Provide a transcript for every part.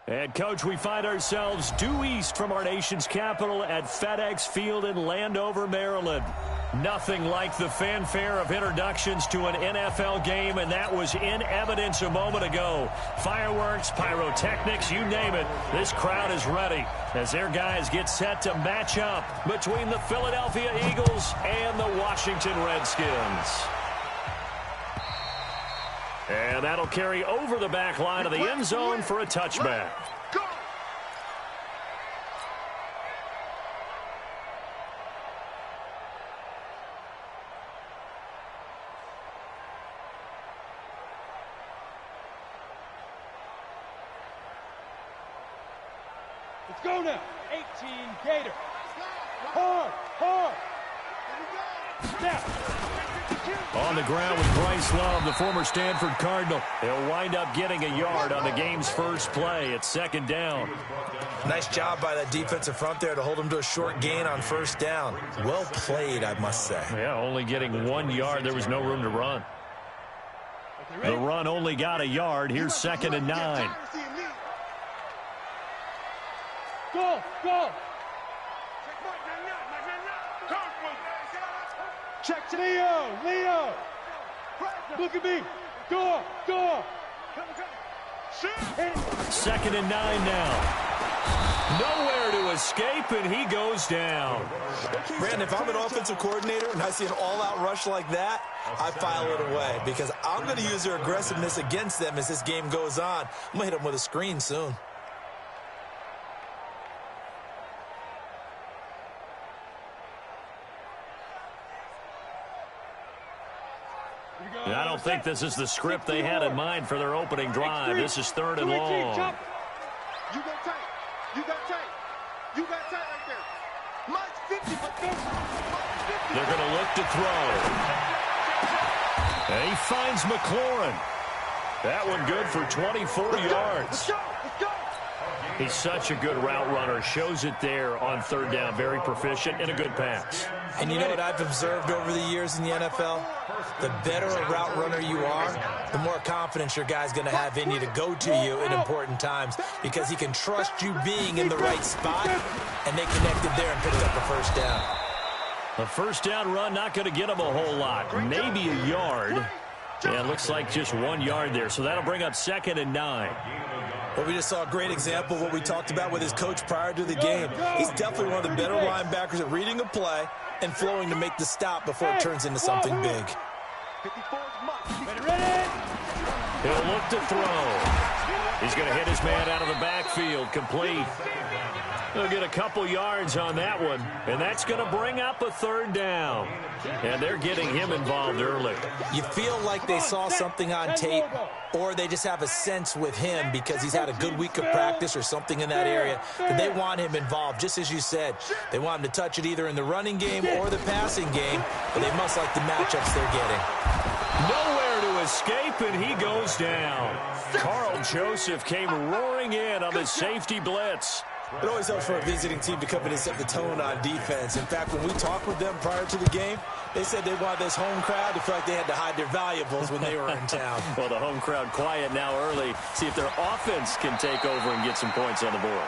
And, Coach, we find ourselves due east from our nation's capital at FedEx Field in Landover, Maryland. Nothing like the fanfare of introductions to an NFL game, and that was in evidence a moment ago. Fireworks, pyrotechnics, you name it. This crowd is ready as their guys get set to match up between the Philadelphia Eagles and the Washington Redskins. And that'll carry over the back line of the end zone for a touchback. Let's go now. 18 Gator. Hard, hard. Snap. On the ground with Bryce Love, the former Stanford Cardinal. They'll wind up getting a yard on the game's first play. It's second down. Nice job by that defensive front there to hold them to a short gain on first down. Well played, I must say. Yeah, only getting 1 yard. There was no room to run. The run only got a yard. Here's second and 9. Go, go. Check to Leo. Look at me. Go. Second and 9 now. Nowhere to escape, and he goes down. Brandon, if I'm an offensive coordinator and I see an all-out rush like that, I file it away because I'm going to use their aggressiveness against them as this game goes on. I'm going to hit them with a screen soon. I don't think this is the script they had in mind for their opening drive. This is third and long. You got tight right there. Mine's 50, but they're going to look to throw. And he finds McLaurin. That one good for 24 yards. Let's go. He's such a good route runner. Shows it there on third down. Very proficient and a good pass. And you know what I've observed over the years in the NFL? The better a route runner you are, the more confidence your guy's going to have in you to go to you in important times because he can trust you being in the right spot, and they connected there and picked up a first down. A first down run not going to get him a whole lot. Maybe a yard. Yeah, it looks like just 1 yard there. So that'll bring up second and 9. Well, we just saw a great example of what we talked about with his coach prior to the game. He's definitely one of the better linebackers at reading a play and flowing to make the stop before it turns into something big. He'll look to throw. He's going to hit his man out of the backfield. Complete. He'll get a couple yards on that one, and that's going to bring up a third down. And they're getting him involved early. You feel like they saw something on tape, or they just have a sense with him because he's had a good week of practice or something in that area that they want him involved. Just as you said, they want him to touch it either in the running game or the passing game, but they must like the matchups they're getting. Nowhere to escape, and he goes down. Carl Joseph came roaring in on the safety blitz. It always helps for a visiting team to come in and set the tone on defense. In fact, when we talked with them prior to the game, they said they wanted this home crowd to feel like they had to hide their valuables when they were in town. Well, the home crowd quiet now early. See if their offense can take over and get some points on the board.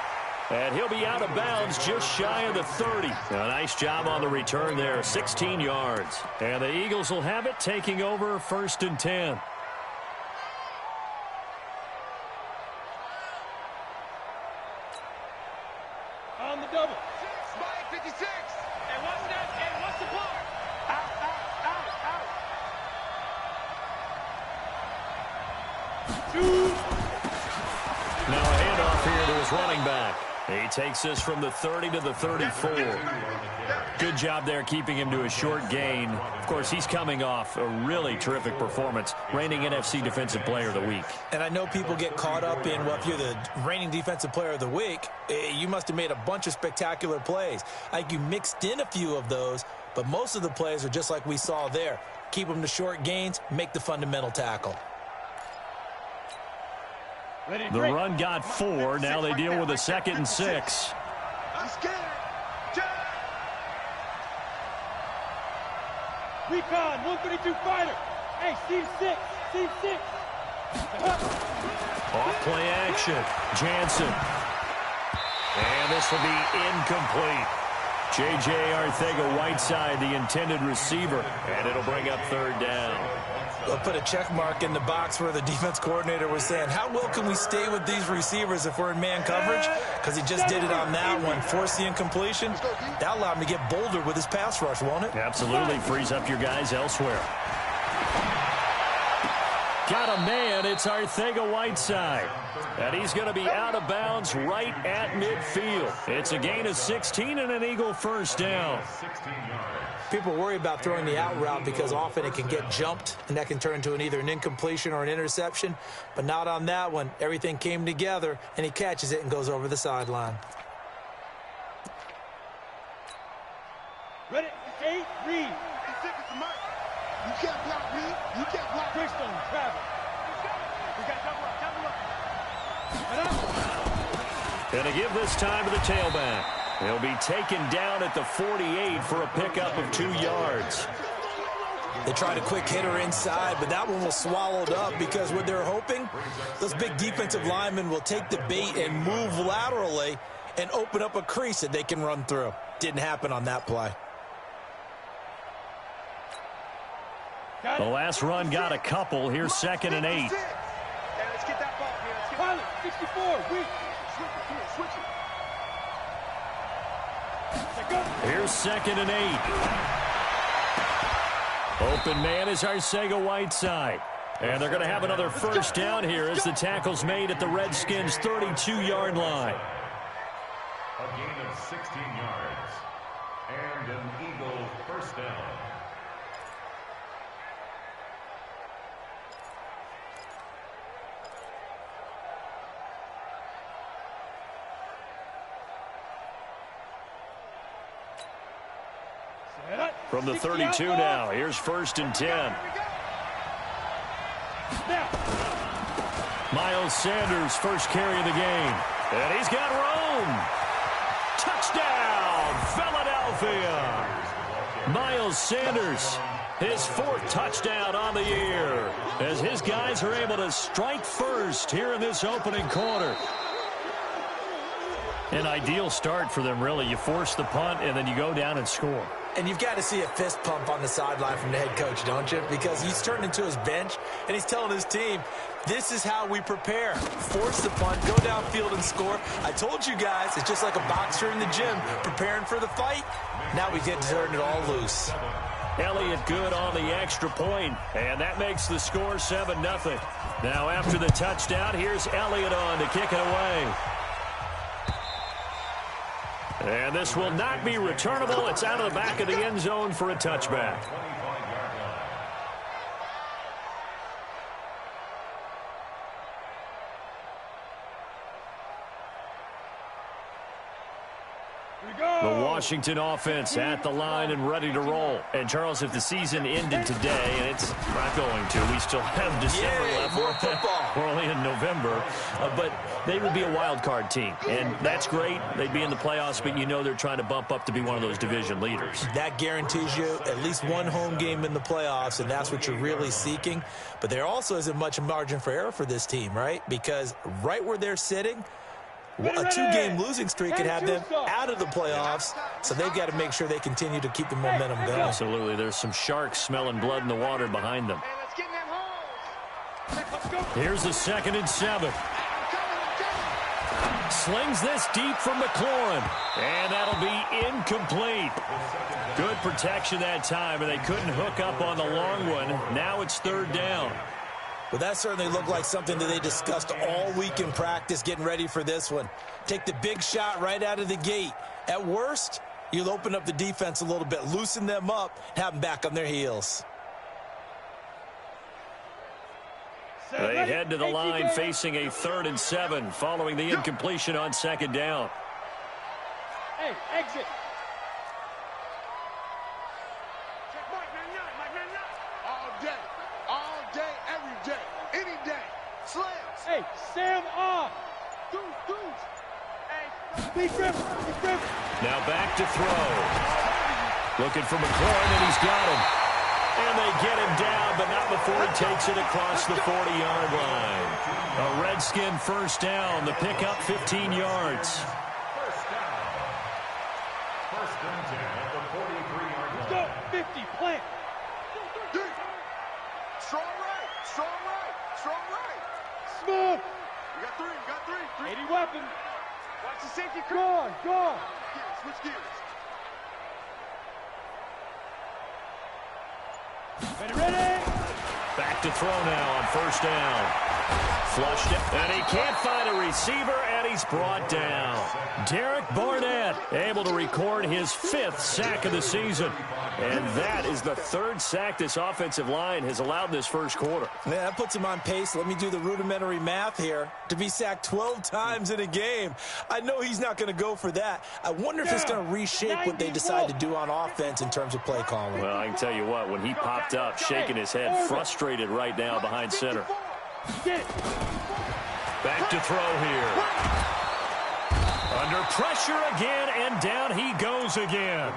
And he'll be out of bounds just shy of the 30. A nice job on the return there, 16 yards. And the Eagles will have it, taking over first and 10. On the double. 56. And what's the block? Out. Now a handoff here to his running back. He takes this from the 30 to the 34. Good job there keeping him to a short gain. Of course, he's coming off a really terrific performance, reigning NFC Defensive Player of the Week. And I know people get caught up in, well, if you're the reigning Defensive Player of the Week, you must have made a bunch of spectacular plays. I think you mixed in a few of those, but most of the plays are just like we saw there. Keep them to short gains, make the fundamental tackle. The run got 4. Now they deal with a 2nd and 6. Recon, 132 fighter. Hey, Steve 6. Off play action. Jansen. And this will be incomplete. J.J. Arcega-Whiteside, the intended receiver, and it'll bring up third down. They'll put a check mark in the box where the defense coordinator was saying, how well can we stay with these receivers if we're in man coverage? Because he just did it on that one, forced the incompletion. That allowed him to get bolder with his pass rush, won't it? Absolutely, frees up your guys elsewhere. Got a man, it's Arcega-Whiteside. And he's going to be out of bounds right at midfield. It's a gain of 16 and an Eagle first down. People worry about throwing the out route because often it can get jumped, and that can turn into either an incompletion or an interception. But not on that one. Everything came together, and he catches it and goes over the sideline. Ready? 8, read. You can't block me. You can't block Bristol, travel. We got double up. Going to give this time to the tailback. He'll be taken down at the 48 for a pickup of 2 yards. They tried a quick hitter inside, but that one was swallowed up because what they're hoping, those big defensive linemen will take the bait and move laterally and open up a crease that they can run through. Didn't happen on that play. The last run got a couple. Here's 2nd and 8. Yeah, let's get that ball here. Let's get Pilot, 64, weak. Switch it. Here's 2nd and 8. Open man is Arcega-Whiteside. And they're going to have another first down here as the tackle's made at the Redskins' 32-yard line. A gain of 16 yards. And an Eagle first down. From the 32 now, here's 1st and 10. Miles Sanders, first carry of the game. And he's got room. Touchdown, Philadelphia. Miles Sanders, his 4th touchdown on the year, as his guys are able to strike first here in this opening quarter. An ideal start for them, really. You force the punt, and then you go down and score. And you've got to see a fist pump on the sideline from the head coach, don't you? Because he's turned into his bench, and he's telling his team, this is how we prepare. Force the punt, go downfield and score. I told you guys, it's just like a boxer in the gym preparing for the fight. Now we get to turn it all loose. Elliott good on the extra point, and that makes the score 7-0. Now after the touchdown, here's Elliott on to kick it away. And this will not be returnable. It's out of the back of the end zone for a touchback. The Washington offense at the line and ready to roll. And, Charles, if the season ended today, and it's not going to, we still have December left. More football. We're only in November. But they would be a wild card team. And that's great. They'd be in the playoffs, but you know they're trying to bump up to be one of those division leaders. That guarantees you at least one home game in the playoffs, and that's what you're really seeking. But there also isn't much margin for error for this team, right? Because right where they're sitting, a 2-game losing streak could have them out of the playoffs, so they've got to make sure they continue to keep the momentum going. Absolutely. There's some sharks smelling blood in the water behind them. Hey, let's get in that hole. Here's the 2nd and 7. Slings this deep from McLaurin, and that'll be incomplete. Good protection that time, and they couldn't hook up on the long one. Now it's 3rd down. Well, that certainly looked like something that they discussed all week in practice getting ready for this one. Take the big shot right out of the gate. At worst, you'll open up the defense a little bit, loosen them up, have them back on their heels. They head to the line facing a 3rd and 7 following the incompletion on 2nd down. Hey, exit. All day, every day, any day. Slams. Hey, Sam off. Deuce. Hey. Be grip. Now back to throw. Looking for McLaurin, and he's got him. And they get him down, but not before he takes it across the 40-yard line. A red Redskin first down. The pickup 15 yards. First down. First and 10 at the 43-yard line. Let's go. 50, plant. Strong right, strong right, strong right. Smooth. You got three. 80 weapons. Watch the safety. Gone. Switch gears. Ready. Back to throw now on first down. Flushed it, and he can't find a receiver, and he's brought down. Derek Barnett able to record his 5th sack of the season. And that is the 3rd sack this offensive line has allowed in this first quarter. Man, that puts him on pace. Let me do the rudimentary math here. To be sacked 12 times in a game. I know he's not going to go for that. I wonder if it's going to reshape what they decide to do on offense in terms of play calling. Well, I can tell you what, when he popped up, shaking his head, frustrated right now behind center. Back to throw here. Under pressure again, and down he goes again.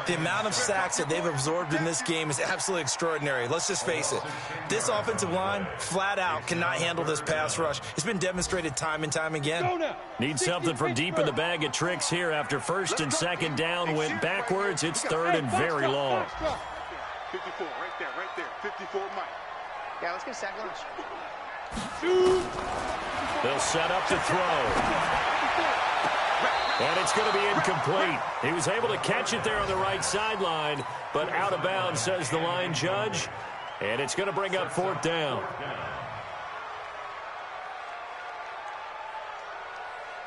The amount of sacks that they've absorbed in this game is absolutely extraordinary. Let's just face it. This offensive line, flat out, cannot handle this pass rush. It's been demonstrated time and time again. Need something from deep in the bag of tricks here after first and second down went backwards. It's third and very long. 54, right there. 54, Mike. Yeah, let's get a sack lunch. They'll set up to throw. And it's going to be incomplete. He was able to catch it there on the right sideline, but out of bounds, says the line judge. And it's going to bring up 4th down.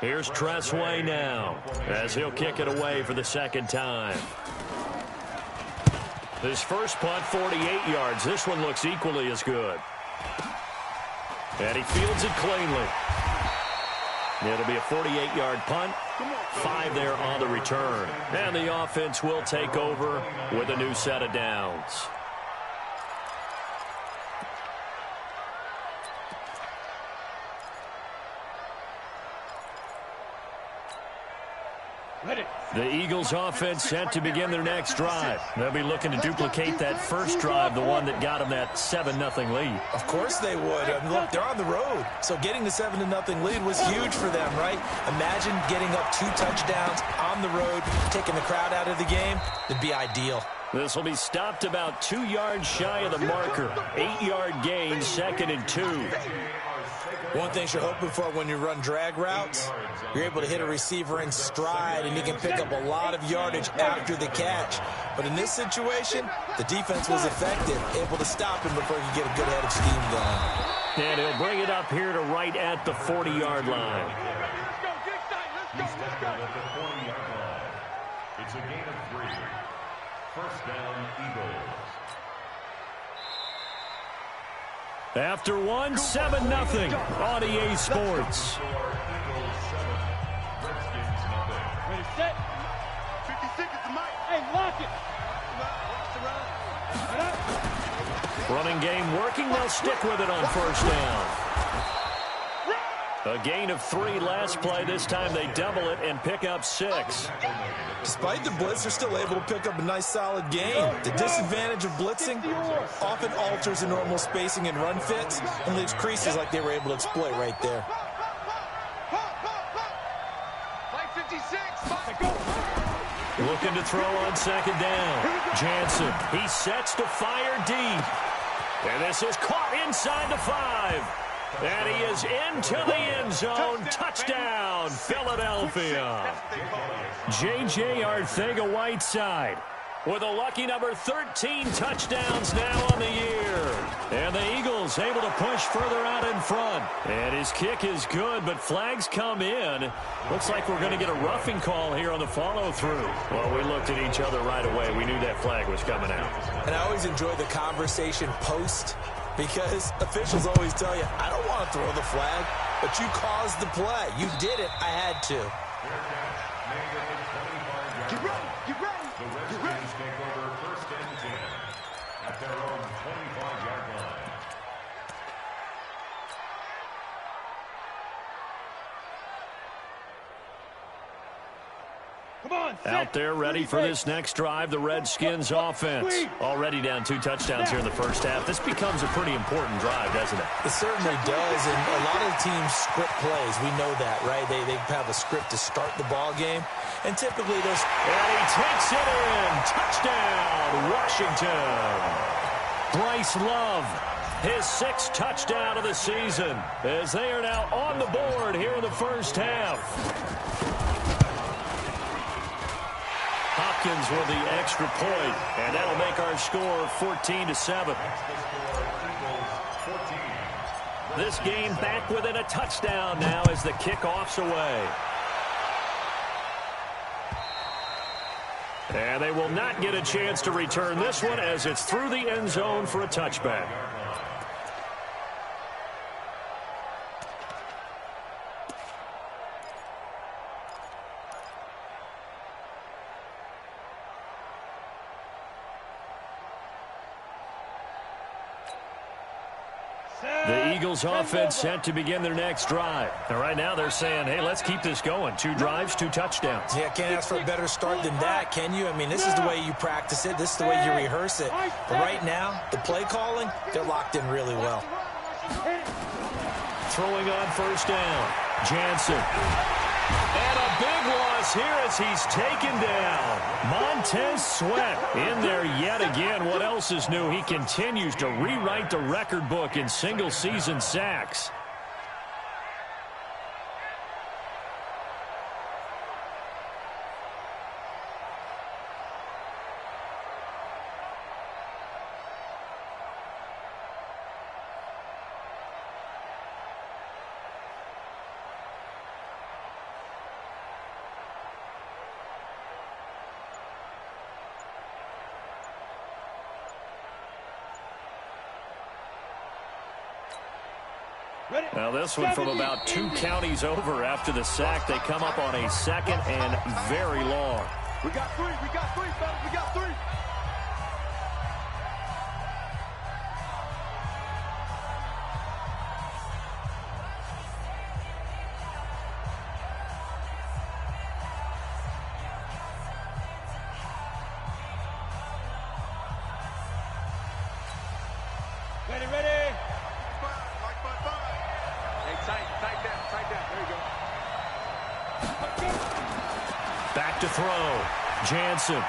Here's Tressway now, as he'll kick it away for the 2nd time. His first punt, 48 yards. This one looks equally as good. And he fields it cleanly. It'll be a 48-yard punt. 5 there on the return. And the offense will take over with a new set of downs. The Eagles offense set to begin their next drive. They'll be looking to duplicate that first drive, the one that got them that 7-0 lead. Of course they would. Look, they're on the road. So getting the 7-0 lead was huge for them, right? Imagine getting up 2 touchdowns on the road, taking the crowd out of the game. It'd be ideal. This will be stopped about 2 yards shy of the marker. 8-yard gain, 2nd and 2. One thing you're hoping for when you run drag routes, you're able to hit a receiver in stride, and you can pick up a lot of yardage after the catch. But in this situation, the defense was effective, able to stop him before he could get a good head of steam going. And he'll bring it up here to right at the 40-yard line. He's tackled at the 40-yard line. It's a gain of 3. First down, Eagles. After one, 7-0 on EA Sports. Ready, set. 50 seconds to Mike. Hey, lock it. Running game working. They'll stick with it on first down. A gain of 3 last play. This time they double it and pick up 6. Despite the blitz, they're still able to pick up a nice solid gain. The disadvantage of blitzing often alters the normal spacing and run fits and leaves creases like they were able to exploit right there. Mike 56. Looking to throw on second down. Jansen, he sets to fire deep. And this is caught inside the 5. And he is into the end zone. Touchdown, Philadelphia. J.J. Arcega-Whiteside with a lucky number 13 touchdowns now on the year. And the Eagles able to push further out in front. And his kick is good, but flags come in. Looks like we're going to get a roughing call here on the follow-through. Well, we looked at each other right away. We knew that flag was coming out. And I always enjoy the conversation post, because officials always tell you, I don't want to throw the flag, but you caused the play. You did it. I had to. Get ready. Get ready. The Redskins take over first and 10 at their own 25-yard line. Out there ready for this next drive, the Redskins offense. Already down 2 touchdowns here in the first half. This becomes a pretty important drive, doesn't it? It certainly does, and a lot of the teams script plays. We know that, right? They have a script to start the ball game, and typically those... And he takes it in. Touchdown, Washington. Bryce Love, his 6th touchdown of the season, as they are now on the board here in the first half. Hopkins with the extra point, and that'll make our score 14-7. This game back within a touchdown now as the kickoff's away. And they will not get a chance to return this one as it's through the end zone for a touchback. The Eagles offense set to begin their next drive. And right now they're saying, hey, let's keep this going. 2 drives, 2 touchdowns. Yeah, can't ask for a better start than that, can you? I mean, this is the way you practice it. This is the way you rehearse it. But right now, the play calling, they're locked in really well. Throwing on first down. Jansen. And a big loss here as he's taken down. Montez Sweat in there yet again. What else is new? He continues to rewrite the record book in single-season sacks. Now this one from about 2 counties over after the sack. They come up on a 2nd and very long. We got 3, fellas, we got 3. Ready. Tight that. There you go. Back to throw. Jansen.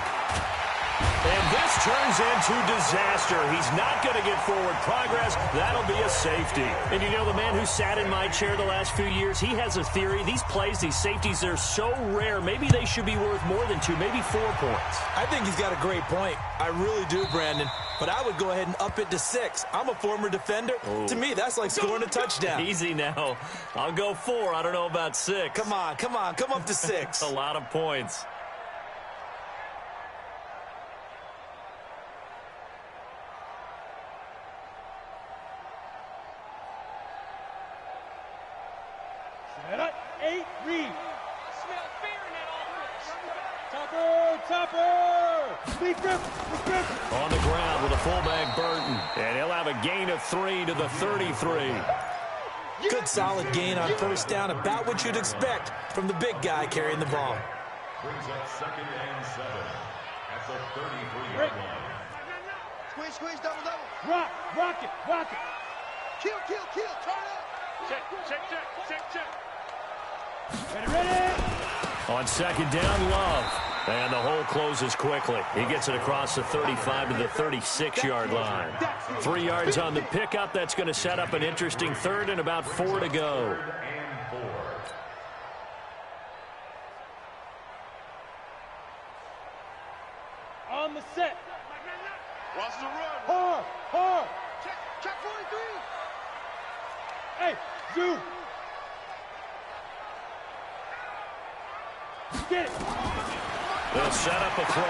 And this turns into disaster. He's not going to get forward progress. That'll be a safety. And you know, the man who sat in my chair the last few years, he has a theory. These plays, these safeties, they're so rare. Maybe they should be worth more than 2, maybe 4 points. I think he's got a great point. I really do, Brandon. But I would go ahead and up it to 6. I'm a former defender. To me, that's like scoring a touchdown. Easy now. I'll go 4. I don't know about 6. Come on. Come up to 6. A lot of points. Set up. 8, read. Smell fear in that offense. Topper. Lead grip. On the ground with a fullback Burton. And he'll have a gain of 3 to the 33. Good solid gain on first down, about what you'd expect from the big guy carrying the ball. Brings up 2nd and 7 at the 33-yard line. Squeeze, double. Rock it. Kill, turn up. Check. Ready. On 2nd down, Love. And the hole closes quickly. He gets it across the 35 to the 36-yard line. 3 yards on the pickup. That's going to set up an interesting 3rd and about 4 to go. On the set. Watch the run. Hard. Check 43. Hey, Zoo. Get it. They'll set up a throw.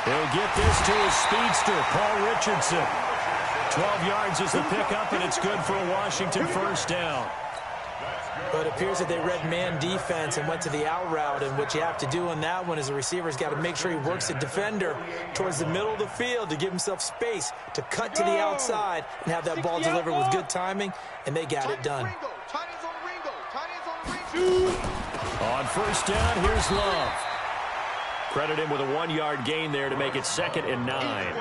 He'll get this to his speedster, Paul Richardson. 12 yards is the pickup, and it's good for a Washington first down. But it appears that they read man defense and went to the out route, and what you have to do on that one is the receiver's got to make sure he works the defender towards the middle of the field to give himself space to cut to the outside and have that ball delivered with good timing, and they got it done. Tight ends on the ring. On first down, here's Love. Credit him with a 1-yard gain there to make it 2nd and 9.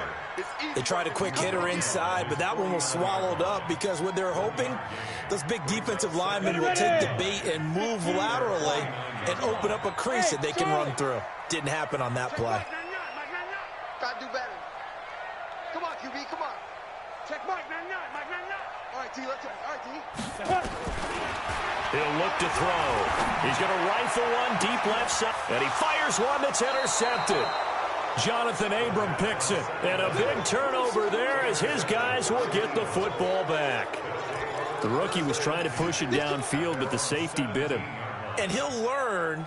They tried a quick hitter inside, but that one was swallowed up because what they're hoping, those big defensive linemen will take the bait and move laterally and open up a crease that they can run through. Didn't happen on that play. Gotta do better. Come on, QB, come on. Check Mike 99, Mike 99. All right, T, let's go. All right, T. He'll look to throw. He's going to rifle one deep left side, and he fires one that's intercepted. Jonathan Abram picks it, and a big turnover there as his guys will get the football back. The rookie was trying to push it downfield, but the safety bit him. And he'll learn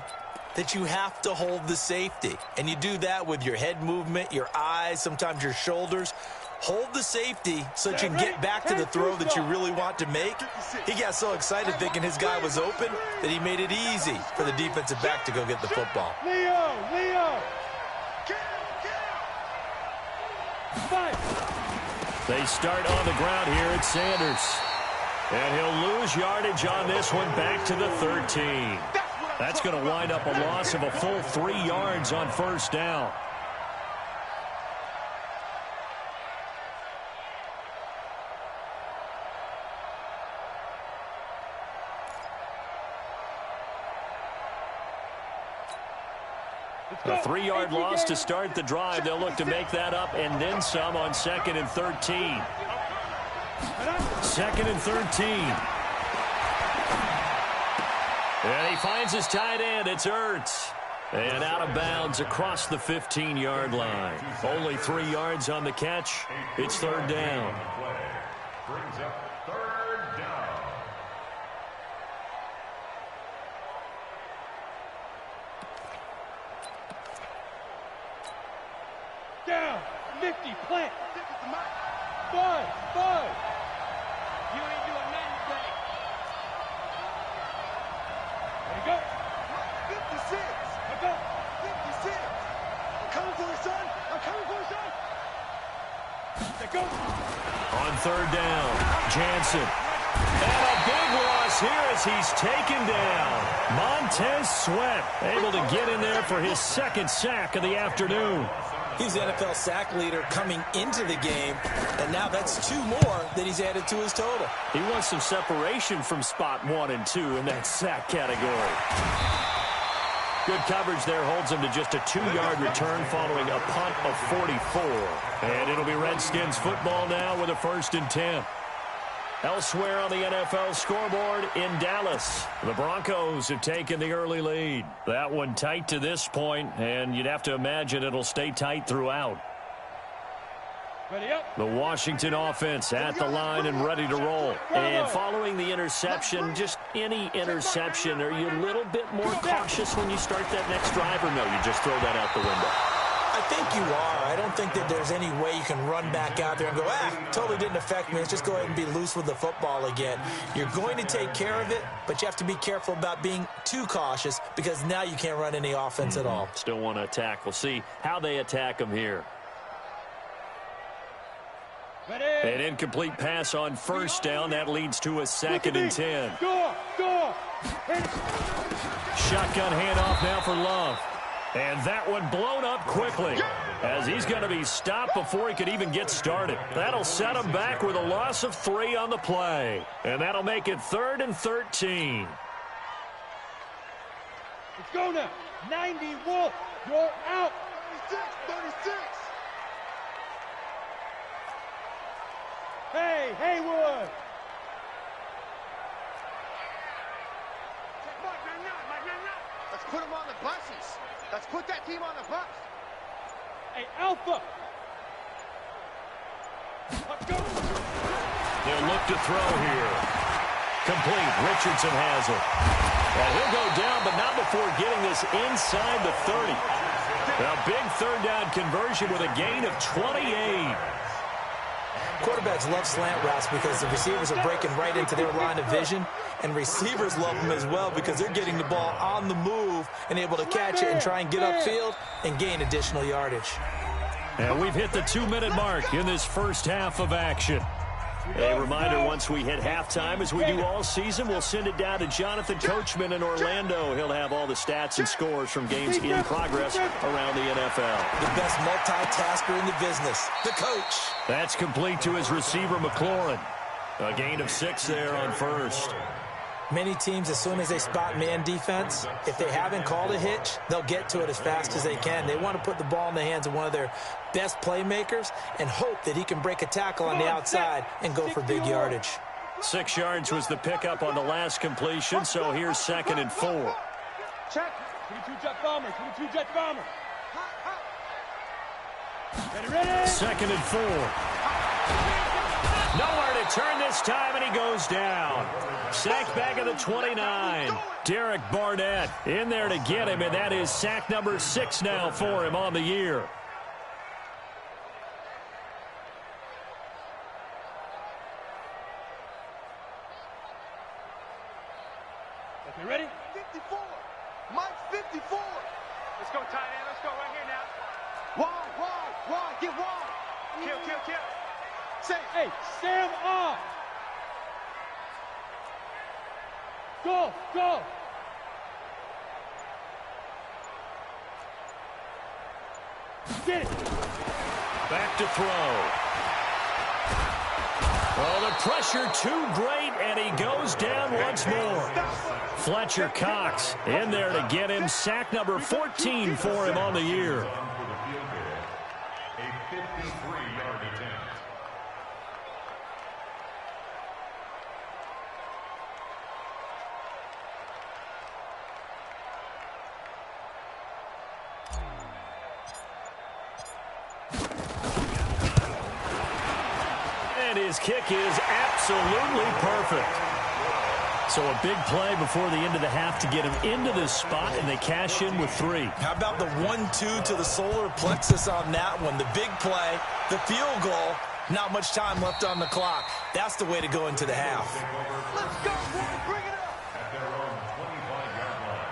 that you have to hold the safety. And you do that with your head movement, your eyes, sometimes your shoulders. Hold the safety so that you can get back to the throw that you really want to make. He got so excited thinking his guy was open that he made it easy for the defensive back to go get the football. Leo! They start on the ground here at Sanders. And he'll lose yardage on this one back to the 13. That's going to wind up a loss of a full 3 yards on 1st down. A 3-yard loss to start the drive. They'll look to make that up and then some on 2nd and 13. 2nd and 13. And he finds his tight end. It's Ertz. And out of bounds across the 15-yard line. Only 3 yards on the catch. It's 3rd down. Brings up 3rd down. Down. Nifty plant. 5. You ain't doing nothing today. There you go. 56. Let's go. 56. I'm coming for you, son. I'm coming for you, son. Let's go. On 3rd down, Jansen. And a big loss here as he's taken down. Montez Sweat able to get in there for his 2nd sack of the afternoon. He's the NFL sack leader coming into the game, and now that's 2 more that he's added to his total. He wants some separation from spot 1 and 2 in that sack category. Good coverage there holds him to just a 2-yard return following a punt of 44. And it'll be Redskins football now with a 1st and 10. Elsewhere on the NFL scoreboard in Dallas, the Broncos have taken the early lead. That one tight to this point, and you'd have to imagine it'll stay tight throughout. Ready up. The Washington offense at the line and ready to roll. And following the interception, just any interception, are you a little bit more cautious when you start that next drive, or no, you just throw that out the window? I think you are. I don't think that there's any way you can run back out there and go, totally didn't affect me. Let's just go ahead and be loose with the football again. You're going to take care of it, but you have to be careful about being too cautious because now you can't run any offense at all. Still want to attack. We'll see how they attack them here. Ready. An incomplete pass on 1st down. That leads to a 2nd and 10. Go. Shotgun handoff now for Love. And that one blown up quickly as he's going to be stopped before he could even get started. That'll set him back with a loss of 3 on the play. And that'll make it 3rd and 13. Let's go now. 90 Wolf. You're out. 36. Hey, Haywood. Check Mike 99, Mike 99. Let's put him on the buses. Let's put that team on the bus. Hey, Alpha. Let's go. They'll look to throw here. Complete. Richardson has it. And he'll go down, but not before getting this inside the 30. A big 3rd down conversion with a gain of 28. Quarterbacks love slant routes because the receivers are breaking right into their line of vision, and receivers love them as well because they're getting the ball on the move and able to catch it and try and get upfield and gain additional yardage. And we've hit the 2-minute mark in this first half of action. A reminder, once we hit halftime, as we do all season, we'll send it down to Jonathan Coachman in Orlando. He'll have all the stats and scores from games in progress around the NFL. The best multitasker in the business, the coach. That's complete to his receiver, McLaurin. A gain of 6 there on first. Many teams, as soon as they spot man defense, if they haven't called a hitch, they'll get to it as fast as they can. They want to put the ball in the hands of one of their best playmakers and hope that he can break a tackle on the outside and go for big yardage. 6 yards was the pickup on the last completion, so here's 2nd and 4. Check. 22 jet bomber. 22 jet bomber. Ready. 2nd and 4. Nowhere to turn this time, and he goes down. Sacked back at the 29. Derek Barnett in there to get him, and that is sack number 6 now for him on the year. Okay, ready? 54. Mike's 54. Let's go, tight end. Let's go right here now. Wide. Get wide. Kill. Say. Hey, Sam off. Go. Get it. Back to throw. Oh, the pressure too great, and he goes down once more. Fletcher Cox in there to get him. Sack number 14 for him on the year. A 53-yard attempt. And his kick is absolutely perfect. So a big play before the end of the half to get him into this spot, and they cash in with 3. How about the 1-2 to the solar plexus on that one? The big play, the field goal, not much time left on the clock. That's the way to go into the half. Let's go, boy. Bring it up. At their own 25-yard line.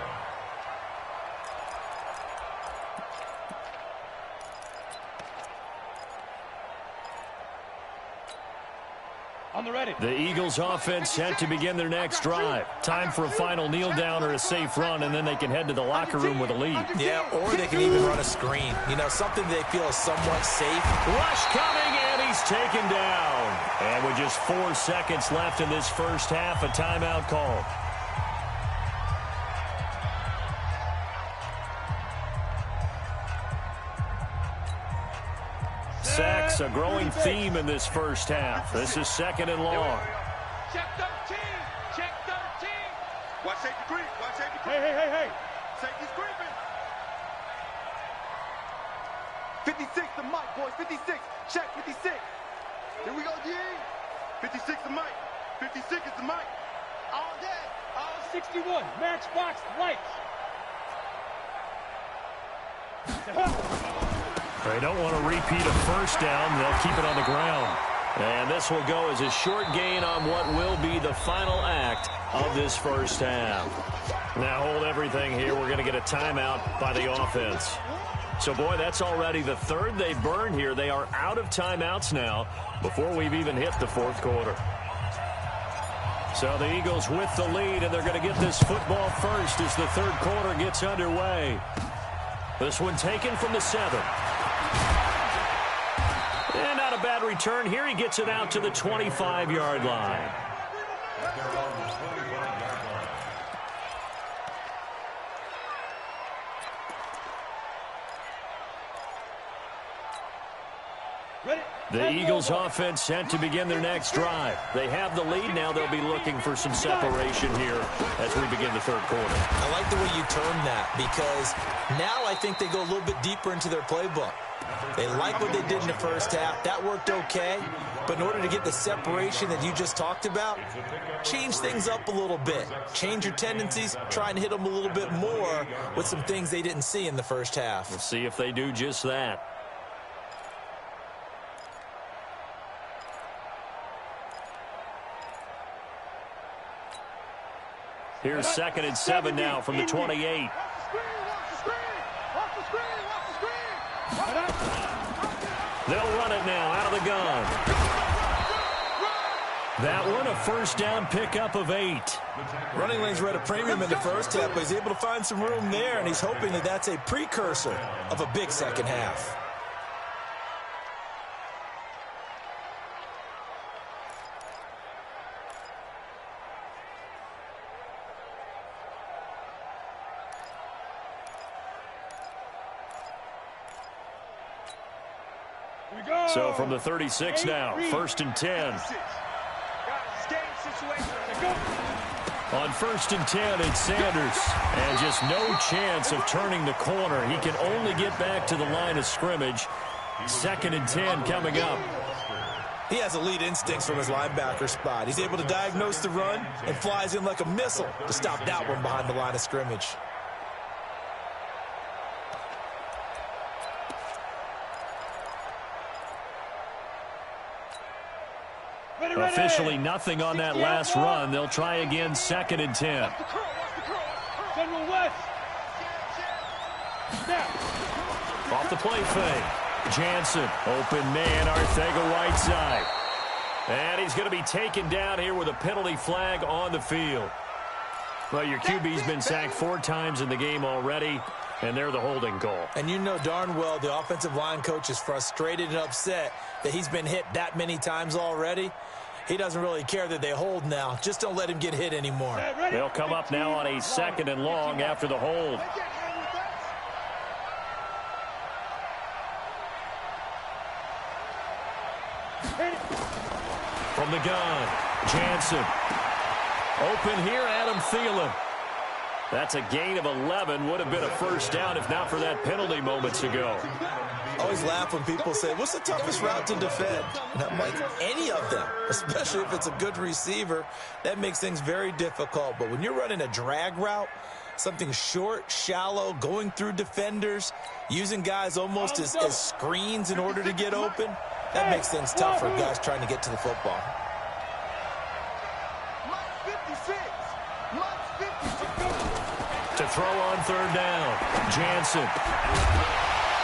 On the ready. The Eagles offense set to begin their next drive. Time for a final kneel down or a safe run, and then they can head to the locker room with a lead. Yeah, or they can even run a screen. You know, something they feel is somewhat safe. Rush coming, and he's taken down. And with just 4 seconds left in this first half, a timeout called. Sacks, a growing theme in this first half. This is 2nd and long. Check 13. Check 13. Watch safety creep. Hey. Safety's creeping. 56 to Mike, boys. 56. Check 56. Here we go, D. 56 to Mike. 56 is to Mike. All day. 61. Matchbox lights. They don't want to repeat a first down. They'll keep it on the ground. And this will go as a short gain on what will be the final act of this first half. Now hold everything here. We're going to get a timeout by the offense. So, boy, that's already the 3rd they've burned here. They are out of timeouts now before we've even hit the 4th quarter. So the Eagles with the lead, and they're going to get this football first as the 3rd quarter gets underway. This one taken from the 7. And not a bad return here. He gets it out to the 25-yard line. The Eagles offense set to begin their next drive. They have the lead. Now they'll be looking for some separation here as we begin the 3rd quarter. I like the way you term that, because now I think they go a little bit deeper into their playbook. They like what they did in the first half. That worked okay. But in order to get the separation that you just talked about, change things up a little bit. Change your tendencies. Try and hit them a little bit more with some things they didn't see in the first half. We'll see if they do just that. Here's 2nd and 7 now from the 28. They'll run it now out of the gun. That one, a first down pickup of 8. Running lanes were at a premium in the first half, but he's able to find some room there, and he's hoping that that's a precursor of a big second half. So from the 36 now, 1st and 10. On 1st and 10, it's Sanders. And just no chance of turning the corner. He can only get back to the line of scrimmage. 2nd and 10 coming up. He has elite instincts from his linebacker spot. He's able to diagnose the run and flies in like a missile to stop that one behind the line of scrimmage. Officially nothing on that last run. They'll try again, 2nd and 10. Off the play fake. Jansen, open man, Arcega-Whiteside. And he's going to be taken down here with a penalty flag on the field. Well, your QB's been sacked 4 times in the game already, and they're the holding call. And you know darn well the offensive line coach is frustrated and upset that he's been hit that many times already. He doesn't really care that they hold now. Just don't let him get hit anymore. They'll come up now on a 2nd and long after the hold. From the gun, Jansen. Open here, Adam Thielen. That's a gain of 11. Would have been a first down if not for that penalty moments ago. I always laugh when people say, what's the toughest route to defend? And I'm like, any of them, especially if it's a good receiver. That makes things very difficult. But when you're running a drag route, something short, shallow, going through defenders, using guys almost as screens in order to get open, that makes things tough for guys trying to get to the football. To throw on 3rd down, Jansen.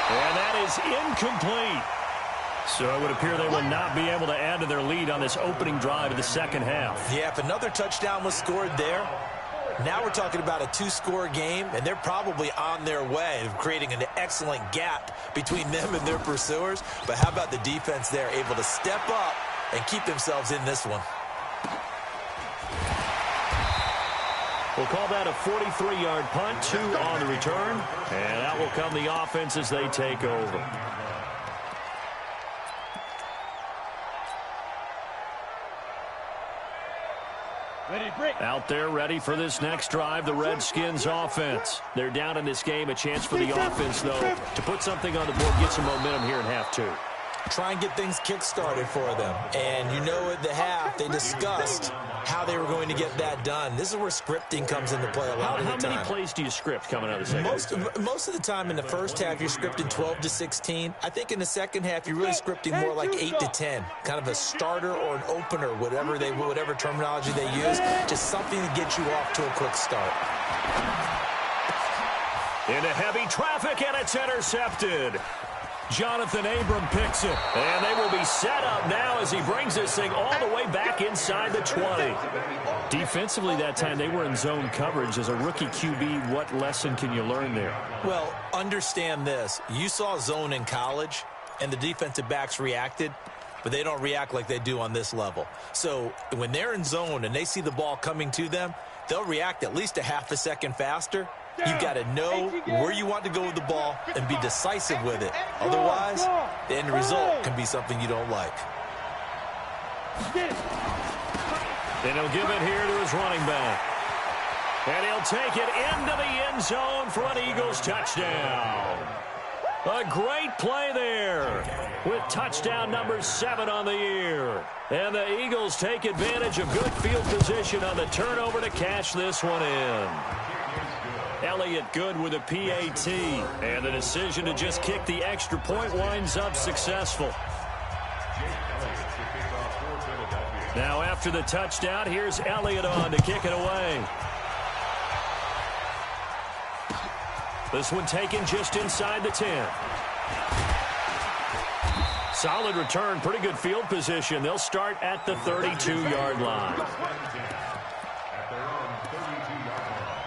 And that is incomplete. So it would appear they will not be able to add to their lead on this opening drive of the 2nd half. Yeah, if another touchdown was scored there, now we're talking about a 2-score game, and they're probably on their way of creating an excellent gap between them and their pursuers. But how about the defense there, able to step up and keep themselves in this one? We'll call that a 43-yard punt, 2 on the return. And out will come the offense as they take over. Out there ready for this next drive, the Redskins offense. They're down in this game. A chance for the offense, though, to put something on the board, get some momentum here in half 2. Try and get things kick-started for them. And you know at the half, they discussed how they were going to get that done. This is where scripting comes into play a lot of the time. How many plays do you script coming out of the second? Most of the time in the first half, you're scripting 12 to 16. I think in the second half, you're really scripting more like 8 to 10. Kind of a starter or an opener, whatever terminology they use. Just something to get you off to a quick start. Into heavy traffic, and it's intercepted. Jonathan Abram picks it, and they will be set up now as he brings this thing all the way back inside the 20. Defensively that time, they were in zone coverage. As a rookie QB, what lesson can you learn there? Well, understand this. You saw zone in college, and the defensive backs reacted, but they don't react like they do on this level. So when they're in zone and they see the ball coming to them, they'll react at least a half a second faster. You've got to know where you want to go with the ball and be decisive with it. Otherwise, the end result can be something you don't like. Then he'll give it here to his running back. And he'll take it into the end zone for an Eagles touchdown. A great play there with touchdown number 7 on the year. And the Eagles take advantage of good field position on the turnover to cash this one in. Elliott good with a PAT. And the decision to just kick the extra point winds up successful. Now after the touchdown, here's Elliott on to kick it away. This one taken just inside the 10. Solid return, pretty good field position. They'll start at the 32-yard line. At their own 32-yard line.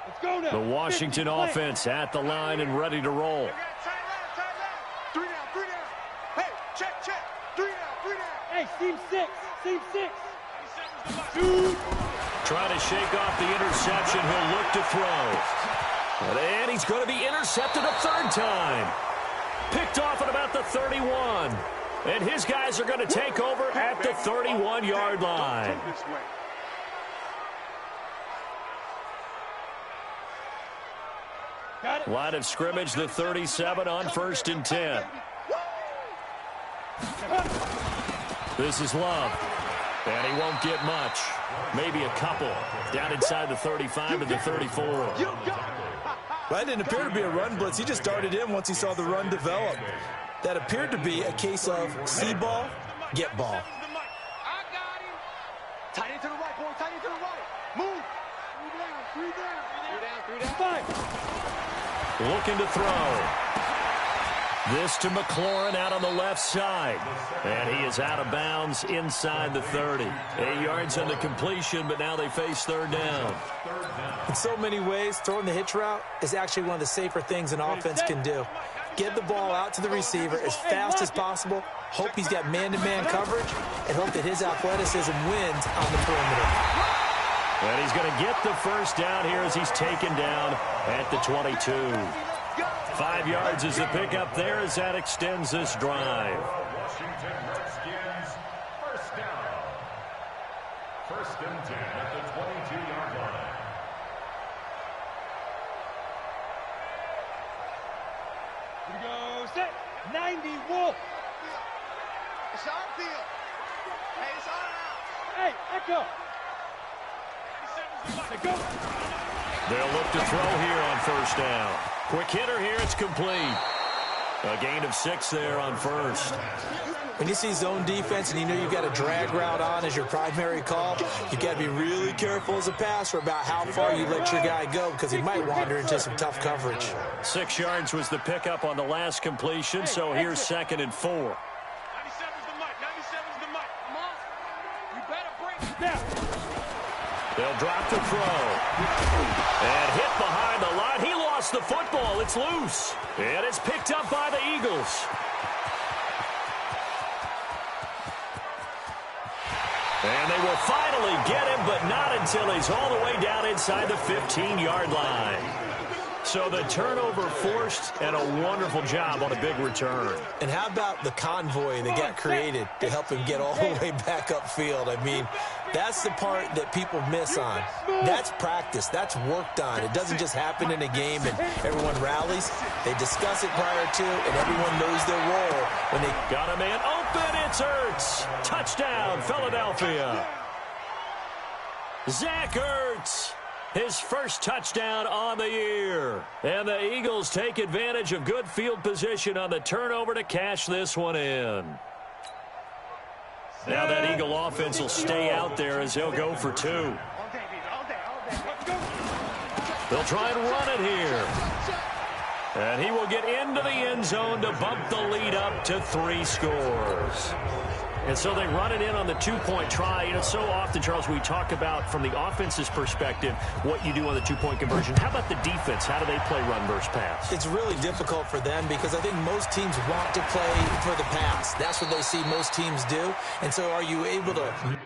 Let's go now. The Washington offense at the line and ready to roll. Three down. Hey, check. Three down. Hey, seam six. Trying to shake off the interception. He'll look to throw. And he's going to be intercepted a third time. Picked off at about the 31. And his guys are going to take over at the 31-yard line. This way. Got it. Line of scrimmage, the 37 on 1st and 10. This is Love. And he won't get much. Maybe a couple. Down inside the 35 to the 34. That didn't appear to be a run blitz. He just darted in once he saw the run develop. That appeared to be a case of see ball, get ball. I got him. Tight end to the right, boy. Tight end to the right. Move. Three down. Three down. Looking to throw. This to McLaurin out on the left side. And he is out of bounds inside the 30. 8 yards on the completion, but now they face third down. In so many ways, throwing the hitch route is actually one of the safer things an offense can do. Get the ball out to the receiver as fast as possible, hope he's got man-to-man coverage, and hope that his athleticism wins on the perimeter. And he's going to get the first down here as he's taken down at the 22. 5 yards is the pickup there as that extends this drive. Washington Redskins, first down. 1st and 10 at the 22-yard line. Here we go. Set. 90 Wolf. It's our field. Hey, it's our house. Hey, Echo. Hey, go. They'll look to throw here on first down. Quick hitter here, it's complete. A gain of 6 there on first. When you see zone defense and you know you've got a drag route on as your primary call, you've got to be really careful as a passer about how far you let your guy go because he might wander into some tough coverage. 6 yards was the pickup on the last completion, so here's 2nd and 4. 97's the mic. 97's the mic. Come on. You better break it Now. They'll drop the throw. And hit behind the line. He lost the football. It's loose. And it's picked up by the Eagles. And they will finally get him, but not until he's all the way down inside the 15-yard line. So the turnover forced, and a wonderful job on a big return. And how about the convoy that got created to help him get all the way back upfield? I mean, that's the part that people miss on. That's practice. That's worked on. It doesn't just happen in a game and everyone rallies. They discuss it prior to, and everyone knows their role when they got a man open. It's Ertz. Touchdown, Philadelphia. Zach Ertz. His first touchdown on the year. And the Eagles take advantage of good field position on the turnover to cash this one in. Now that Eagle offense will stay out there as they'll go for 2. All day. They'll try and run it here. And he will get into the end zone to bump the lead up to 3 scores. And so they run it in on the 2-point try. You know, so often, Charles, we talk about from the offense's perspective what you do on the 2-point conversion. How about the defense? How do they play run versus pass? It's really difficult for them because I think most teams want to play for the pass. That's what they see most teams do. And so are you able to...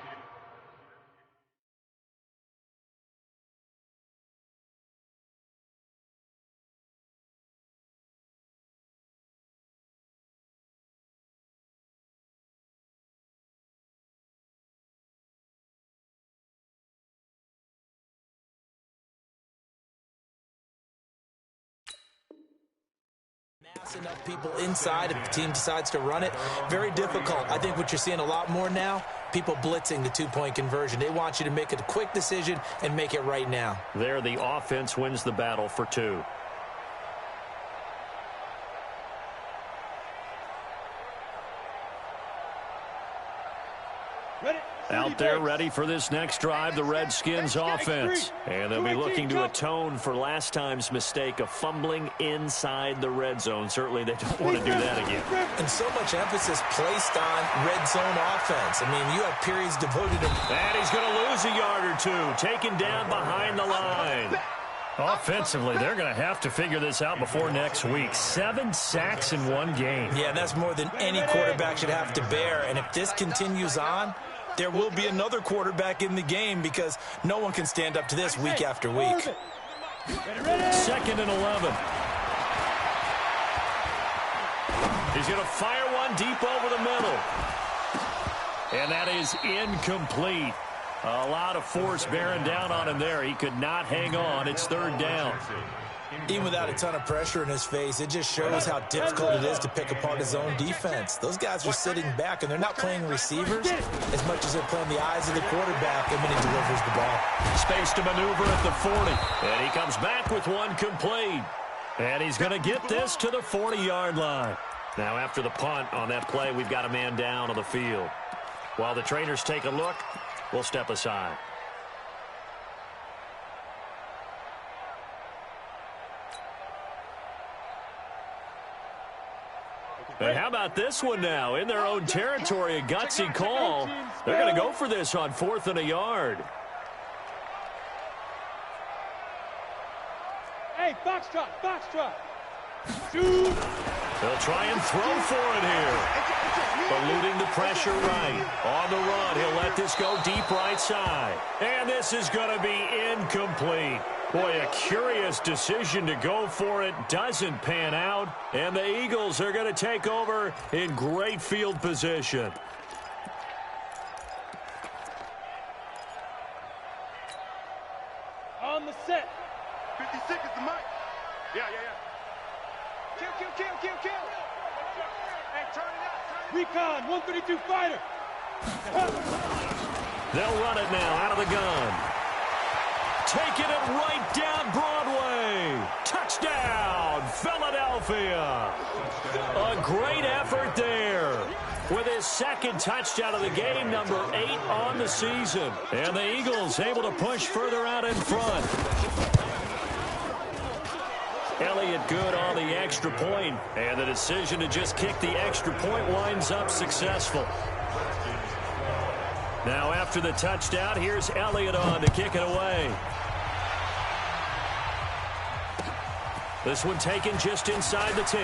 enough people inside if the team decides to run it. Very difficult. I think what you're seeing a lot more now, people blitzing the 2-point conversion. They want you to make a quick decision and make it right now. There, the offense wins the battle for 2. Out there ready for this next drive, the Redskins offense. And they'll be looking to atone for last time's mistake of fumbling inside the red zone. Certainly they don't want to do that again. And so much emphasis placed on red zone offense. I mean, you have periods devoted to... And he's going to lose a yard or two, taken down behind the line. Offensively, they're going to have to figure this out before next week. 7 sacks in one game. Yeah, that's more than any quarterback should have to bear. And if this continues on, there will be another quarterback in the game because no one can stand up to this week after week. 2nd and 11. He's going to fire one deep over the middle. And that is incomplete. A lot of force bearing down on him there. He could not hang on. It's 3rd down. Even without a ton of pressure in his face, it just shows how difficult it is to pick apart his own defense. Those guys are sitting back, and they're not playing receivers as much as they're playing the eyes of the quarterback, and when he delivers the ball. Space to maneuver at the 40. And he comes back with one complete. And he's going to get this to the 40-yard line. Now, after the punt on that play, we've got a man down on the field. While the trainers take a look, we'll step aside. And how about this one now? In their own territory, a gutsy call. They're going to go for this on 4th and a yard. Hey, foxtrot, foxtrot. Shoot. They'll try and throw for it here. Eluding the pressure right. On the run, he'll let this go deep right side. And this is going to be incomplete. Boy, a curious decision to go for it. Doesn't pan out. And the Eagles are going to take over in great field position. On the set. 56 is the mic. Yeah. Kill. Hey, turn it out. Recon, 132 fighter. They'll run it now out of the gun. Taking it right down Broadway. Touchdown, Philadelphia. A great effort there. With his 2nd touchdown of the game, number 8 on the season. And the Eagles able to push further out in front. Elliott good on the extra point, and the decision to just kick the extra point winds up successful. Now after the touchdown, here's Elliott on to kick it away. This one taken just inside the 10.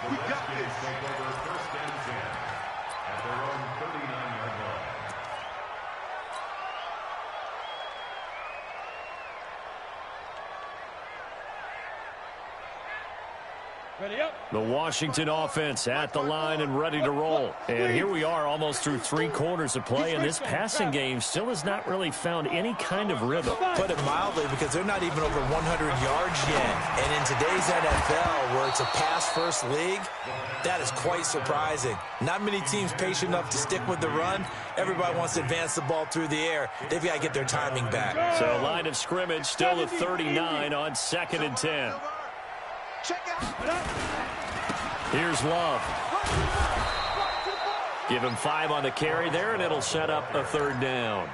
We got this. Take over 1st and 10 at their own 39-yard line. Ready up. The Washington offense at the line and ready to roll. And here we are almost through 3 quarters of play, and this passing game still has not really found any kind of rhythm. Put it mildly, because they're not even over 100 yards yet. And in today's NFL, where it's a pass-first league, that is quite surprising. Not many teams patient enough to stick with the run. Everybody wants to advance the ball through the air. They've got to get their timing back. So line of scrimmage still at 39 on 2nd and 10. Check out. Here's Love. Give him 5 on the carry there, and it'll set up a 3rd down.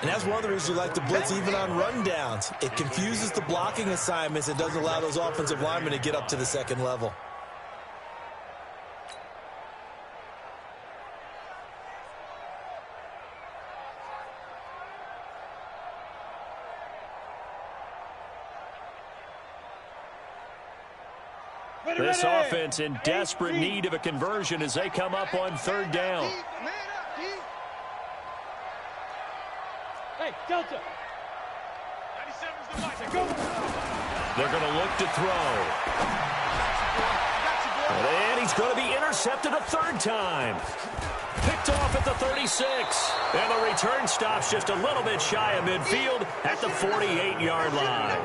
And that's one of the reasons you like to blitz even on rundowns. It confuses the blocking assignments and doesn't allow those offensive linemen to get up to the 2nd level. This offense in desperate need of a conversion as they come up on 3rd down. Hey, Delta. 97's the mic. Go. They're going to look to throw. And he's going to be intercepted a 3rd time. Picked off at the 36. And the return stops just a little bit shy of midfield at the 48-yard line.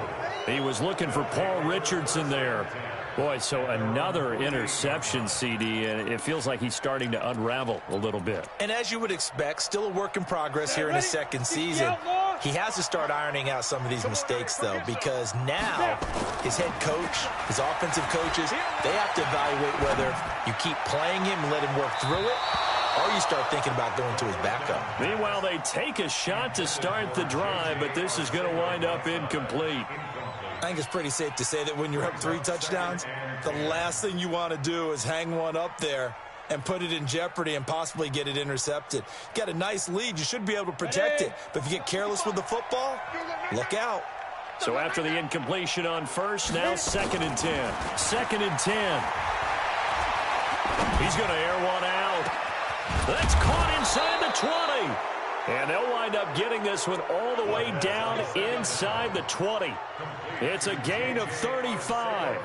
He was looking for Paul Richardson there. Boy, so another interception, CD, and it feels like he's starting to unravel a little bit. And as you would expect, still a work in progress here in his 2nd season. He has to start ironing out some of these mistakes, though, because now his head coach, his offensive coaches, they have to evaluate whether you keep playing him and let him work through it, or you start thinking about going to his backup. Meanwhile, they take a shot to start the drive, but this is going to wind up incomplete. I think it's pretty safe to say that when you're up 3 touchdowns, the last thing you want to do is hang one up there and put it in jeopardy and possibly get it intercepted. You got a nice lead. You should be able to protect it. But if you get careless with the football, look out. So after the incompletion on first, now 2nd and 10. 2nd and 10. He's going to air one out. That's caught inside the 20. And they'll wind up getting this one all the way down inside the 20. It's a gain of 35.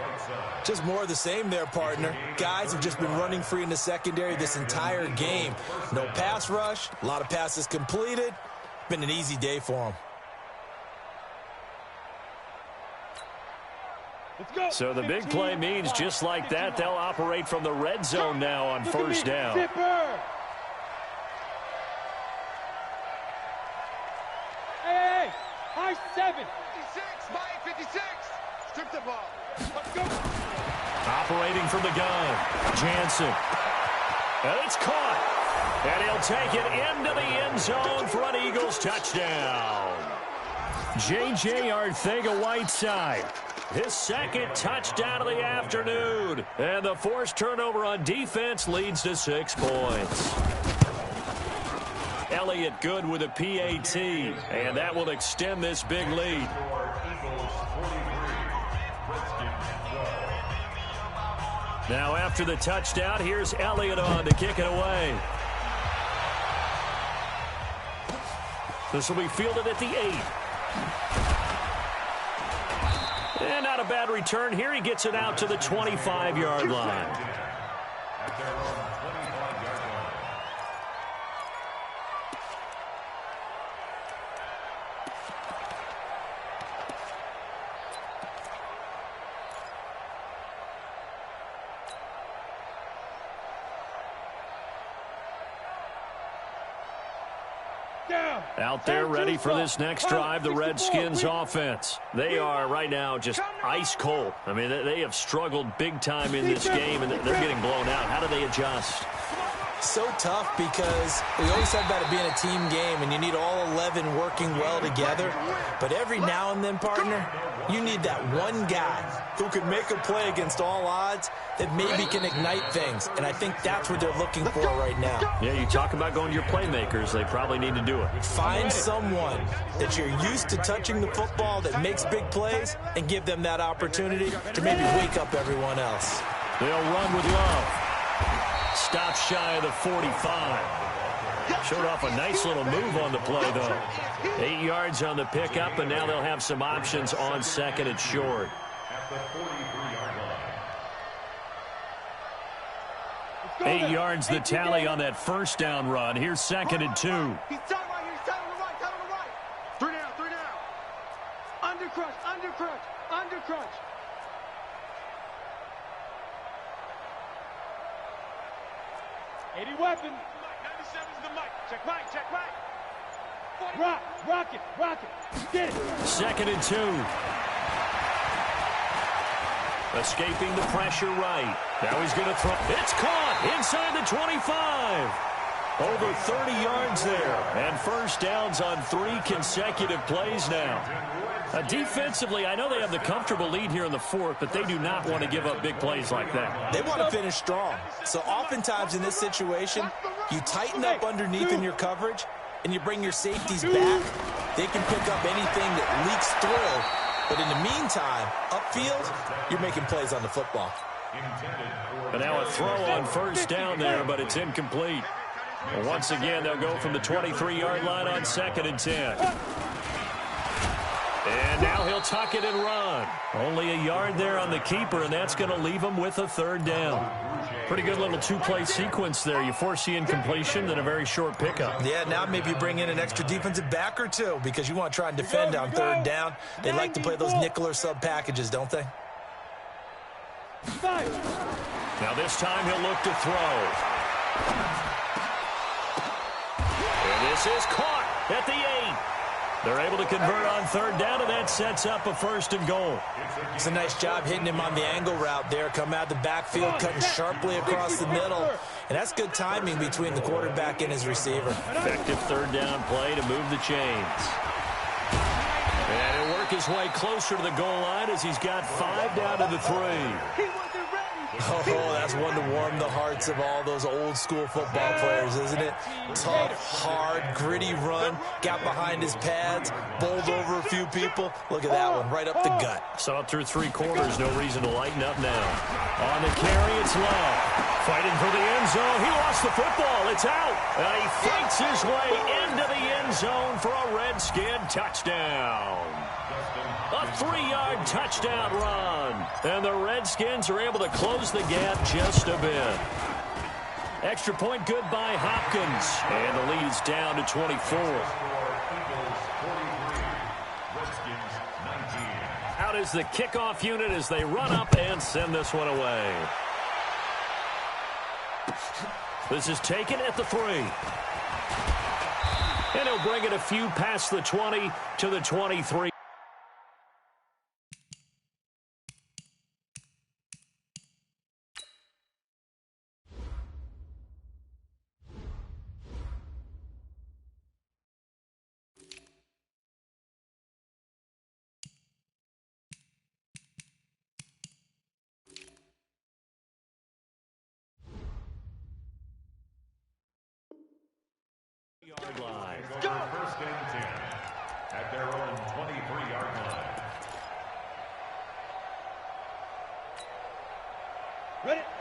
Just more of the same there, partner. Guys have just been running free in the secondary this entire game. No pass rush, a lot of passes completed. Been an easy day for them. So the big play means just like that, they'll operate from the red zone now on first down. Hey, high 7. 56, Mike, 56. Strip the ball. Let's go. Operating from the gun, Jansen. And it's caught. And he'll take it into the end zone for an Eagles touchdown. J.J. Arcega-Whiteside, his 2nd touchdown of the afternoon. And the forced turnover on defense leads to 6 points. Elliott good with a PAT, and that will extend this big lead. Now after the touchdown, here's Elliott on to kick it away. This will be fielded at the 8. And not a bad return here. He gets it out to the 25-yard line. Out there ready for this next drive, the Redskins offense. They are right now just ice cold. I mean, they have struggled big time in this game, and they're getting blown out. How do they adjust? So tough because we always said about it being a team game, and you need all 11 working well together. But every now and then, partner, you need that one guy who can make a play against all odds that maybe can ignite things. And I think that's what they're looking for right now. Yeah, you talk about going to your playmakers. They probably need to do it. Find someone that you're used to touching the football that makes big plays and give them that opportunity to maybe wake up everyone else. They'll run with Love. Stop shy of the 45. Showed off a nice little move on the play, though. 8 yards on the pickup, and now they'll have some options on 2nd and short. At the 43-yard line. 8 yards the tally on that first down run. Here's 2nd and 2. He's tight right here. He's tight on the right. Tight on the right. 3 down. 3 down. Under crunch. Under crunch. Under crunch. Weapon. 97's the mic. Check mic. Check mic. Rock it. Get it. 2nd and 2. Escaping the pressure right. Now he's going to throw. It's caught inside the 25. Over 30 yards there. And first downs on 3 consecutive plays now. Defensively, I know they have the comfortable lead here in the 4th, but they do not want to give up big plays like that. They want to finish strong. So oftentimes in this situation, you tighten up underneath in your coverage, and you bring your safeties back. They can pick up anything that leaks through. But in the meantime, upfield, you're making plays on the football. And now a throw on first down there, but it's incomplete. And once again, they'll go from the 23-yard line on 2nd and 10. And now he'll tuck it and run. Only a yard there on the keeper, and that's going to leave him with a 3rd down. Pretty good little 2-play sequence there. You force the incompletion, then a very short pickup. Yeah, now maybe you bring in an extra defensive back or 2 because you want to try and defend on 3rd down. They like to play those nickel or sub packages, don't they? Now this time he'll look to throw. And this is caught at the 8. They're able to convert on third down, and that sets up a 1st and goal. It's a nice job hitting him on the angle route there. Come out the backfield, cutting sharply across the middle. And that's good timing between the quarterback and his receiver. Effective third down play to move the chains. And he'll work his way closer to the goal line as he's got 5 down to the 3. Oh, that's one to warm the hearts of all those old-school football players, isn't it? Tough, hard, gritty run, got behind his pads, bowled over a few people. Look at that one, right up the gut. Saw it through 3 quarters, no reason to lighten up now. On the carry, it's Love. Fighting for the end zone. He lost the football. It's out. And he fights his way into the end zone for a Redskin touchdown. A 3-yard touchdown run. And the Redskins are able to close the gap just a bit. Extra point good by Hopkins. And the lead's down to 24. Out is the kickoff unit as they run up and send this one away. This is taken at the 3. And he'll bring it a few past the 20 to the 23. Yard line. Go. 1st and 10 at their own 23-yard line.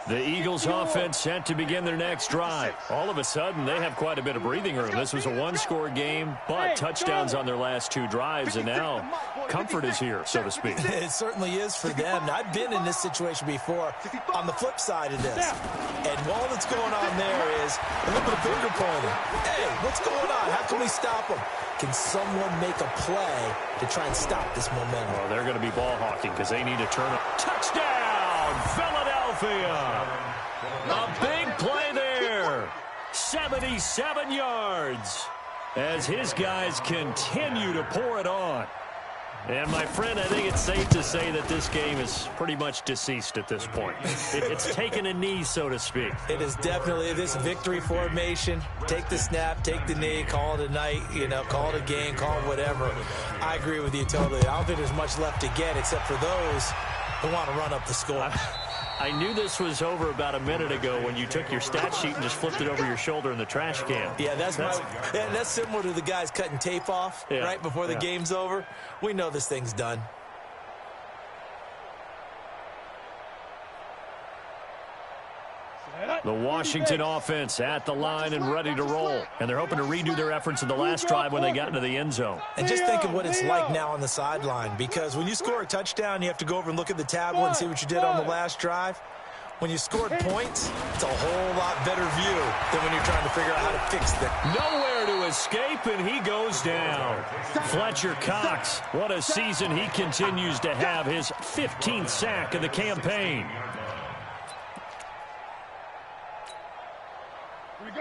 The Eagles offense set to begin their next drive. All of a sudden, they have quite a bit of breathing room. This was a 1-score game, but touchdowns on their last 2 drives, and now comfort is here, so to speak. It certainly is for them. Now, I've been in this situation before on the flip side of this. And all that's going on there is a little bit of finger pointing. Hey, what's going on? How can we stop them? Can someone make a play to try and stop this momentum? Well, they're going to be ball hawking because they need to turn it. Touchdown, Philadelphia! A big play there. 77 yards as his guys continue to pour it on. And, my friend, I think it's safe to say that this game is pretty much deceased at this point. It's taken a knee, so to speak. It is definitely this victory formation. Take the snap, take the knee, call it a night, call it a game, call it whatever. I agree with you totally. I don't think there's much left to get except for those who want to run up the score. I knew this was over about a minute ago when you took your stat sheet and just flipped it over your shoulder in the trash can. Yeah, that's similar to the guys cutting tape off right before the game's over. We know this thing's done. The Washington offense at the line and ready to roll. And they're hoping to redo their efforts in the last drive when they got into the end zone. And just think of what it's like now on the sideline, because when you score a touchdown, you have to go over and look at the tablet and see what you did on the last drive. When you scored points, it's a whole lot better view than when you're trying to figure out how to fix them. Nowhere to escape, and he goes down. Fletcher Cox, what a season he continues to have, his 15th sack of the campaign.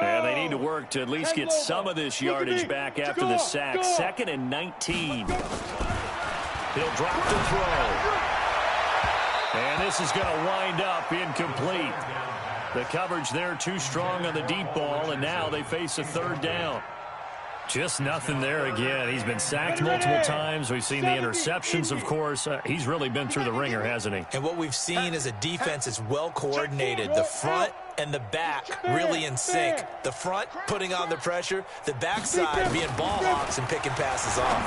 And they need to work to at least get some of this yardage back after the sack. 2nd and 19. He'll drop the throw. And this is going to wind up incomplete. The coverage there too strong on the deep ball, and now they face a 3rd down. Just nothing there again. He's been sacked multiple times. We've seen the interceptions, of course. He's really been through the ringer, hasn't he? And what we've seen is a defense that's well coordinated. The front and the back really in sync. The front putting on the pressure. The backside being ball hawks and picking passes off.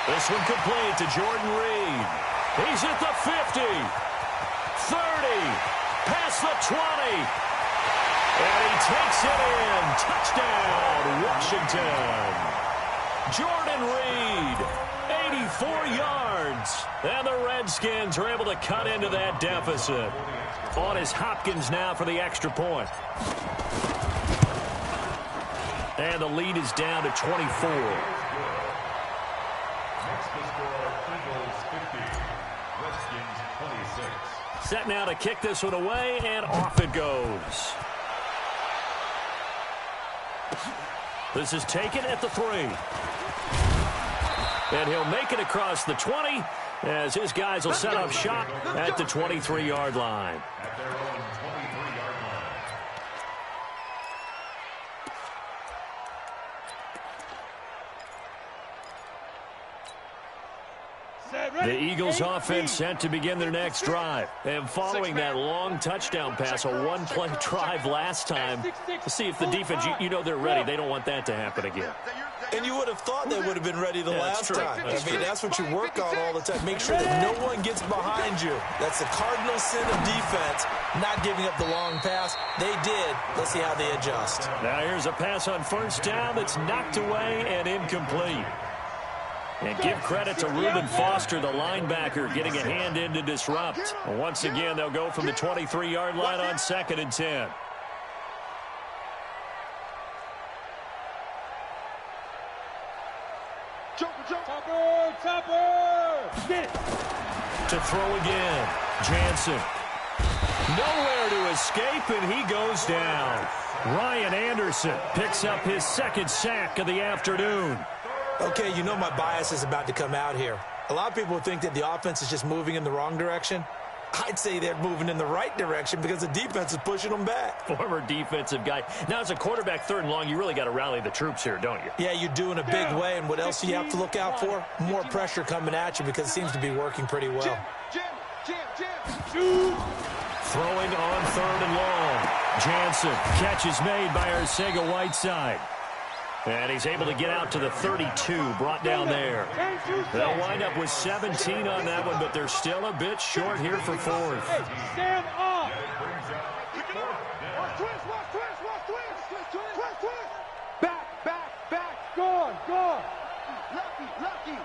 This one complete to Jordan Reed. He's at the 50. 30. Past the 20. And he takes it in. Touchdown, Washington. Jordan Reed, 84 yards. And the Redskins are able to cut into that deficit. On is Hopkins now for the extra point. And the lead is down to 24. Next to score, Eagles 50, Redskins 26. Set now to kick this one away, and off it goes. This is taken at the 3. And he'll make it across the 20 as his guys will set up shop at the 23-yard line. At their own 23-yard line. The Eagles offense set to begin their next drive. And following that long touchdown pass, a one-play drive last time, to see if the defense, you know they're ready. They don't want that to happen again. And you would have thought they would have been ready the last time. I mean, that's what you work on all the time. Make sure that no one gets behind you. That's the cardinal sin of defense, not giving up the long pass. They did. Let's see how they adjust. Now here's a pass on first down that's knocked away and incomplete. And give credit to Reuben Foster, the linebacker, getting a hand in to disrupt. Once again, they'll go from the 23-yard line on 2nd and 10. Topper! Get it! To throw again, Jansen. Nowhere to escape, and he goes down. Ryan Anderson picks up his 2nd sack of the afternoon. Okay, you know my bias is about to come out here. A lot of people think that the offense is just moving in the wrong direction. I'd say they're moving in the right direction because the defense is pushing them back. Former defensive guy. Now, as a quarterback, 3rd and long, you really got to rally the troops here, don't you? Yeah, you do in a big way. And what else do you have to look out for? More pressure coming at you because it seems to be working pretty well. Throwing on 3rd and long. Jansen. Catch is made by Arcega-Whiteside. And he's able to get out to the 32, brought down there. They'll wind up with 17 on that one, but they're still a bit short here for 4th. Stand up! Back! Gone! Lucky!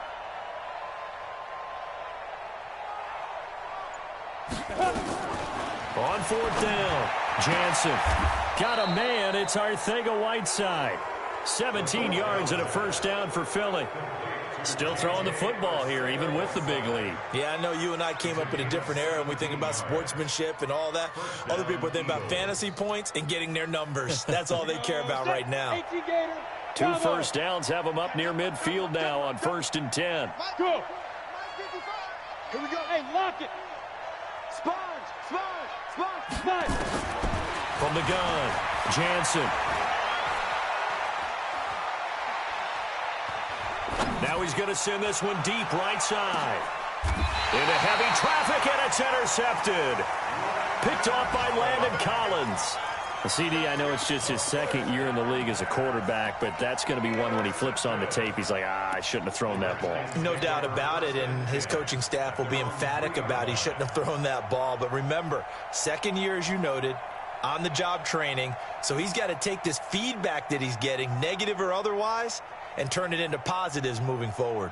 On 4th down, Jansen got a man. It's Arcega-Whiteside. 17 yards and a first down for Philly. Still throwing the football here, even with the big lead. Yeah, I know you and I came up in a different era, and we think about sportsmanship and all that. Other people think about fantasy points and getting their numbers. That's all they care about right now. 2 first downs have them up near midfield now on 1st and 10. Go! Here we go. Hey, lock it! Sponge! From the gun, Jansen. Now he's going to send this one deep right side. Into heavy traffic, and it's intercepted. Picked off by Landon Collins. CD, I know it's just his 2nd year in the league as a quarterback, but that's going to be one when he flips on the tape. He's like, I shouldn't have thrown that ball. No doubt about it, and his coaching staff will be emphatic about he shouldn't have thrown that ball. But remember, 2nd year, as you noted, on-the-job training, so he's got to take this feedback that he's getting, negative or otherwise, and turn it into positives moving forward.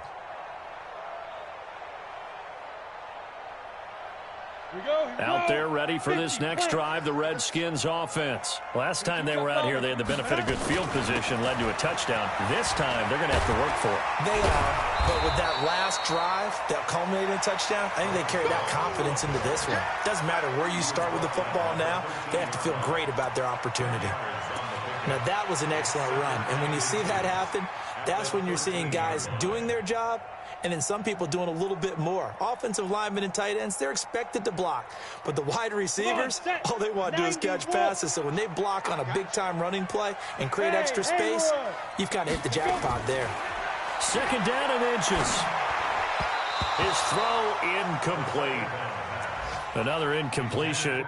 Out there ready for this next drive, the Redskins offense. Last time they were out here, they had the benefit of good field position, led to a touchdown. This time, they're going to have to work for it. They are, but with that last drive, that culminating touchdown, I think they carry that confidence into this one. Doesn't matter where you start with the football now, they have to feel great about their opportunity. Now, that was an excellent run, and when you see that happen, that's when you're seeing guys doing their job, and then some people doing a little bit more. Offensive linemen and tight ends, they're expected to block. But the wide receivers, all they want to do is catch passes. So when they block on a big-time running play and create extra space, you've kind of hit the jackpot there. 2nd down and inches. His throw incomplete. Another incompletion.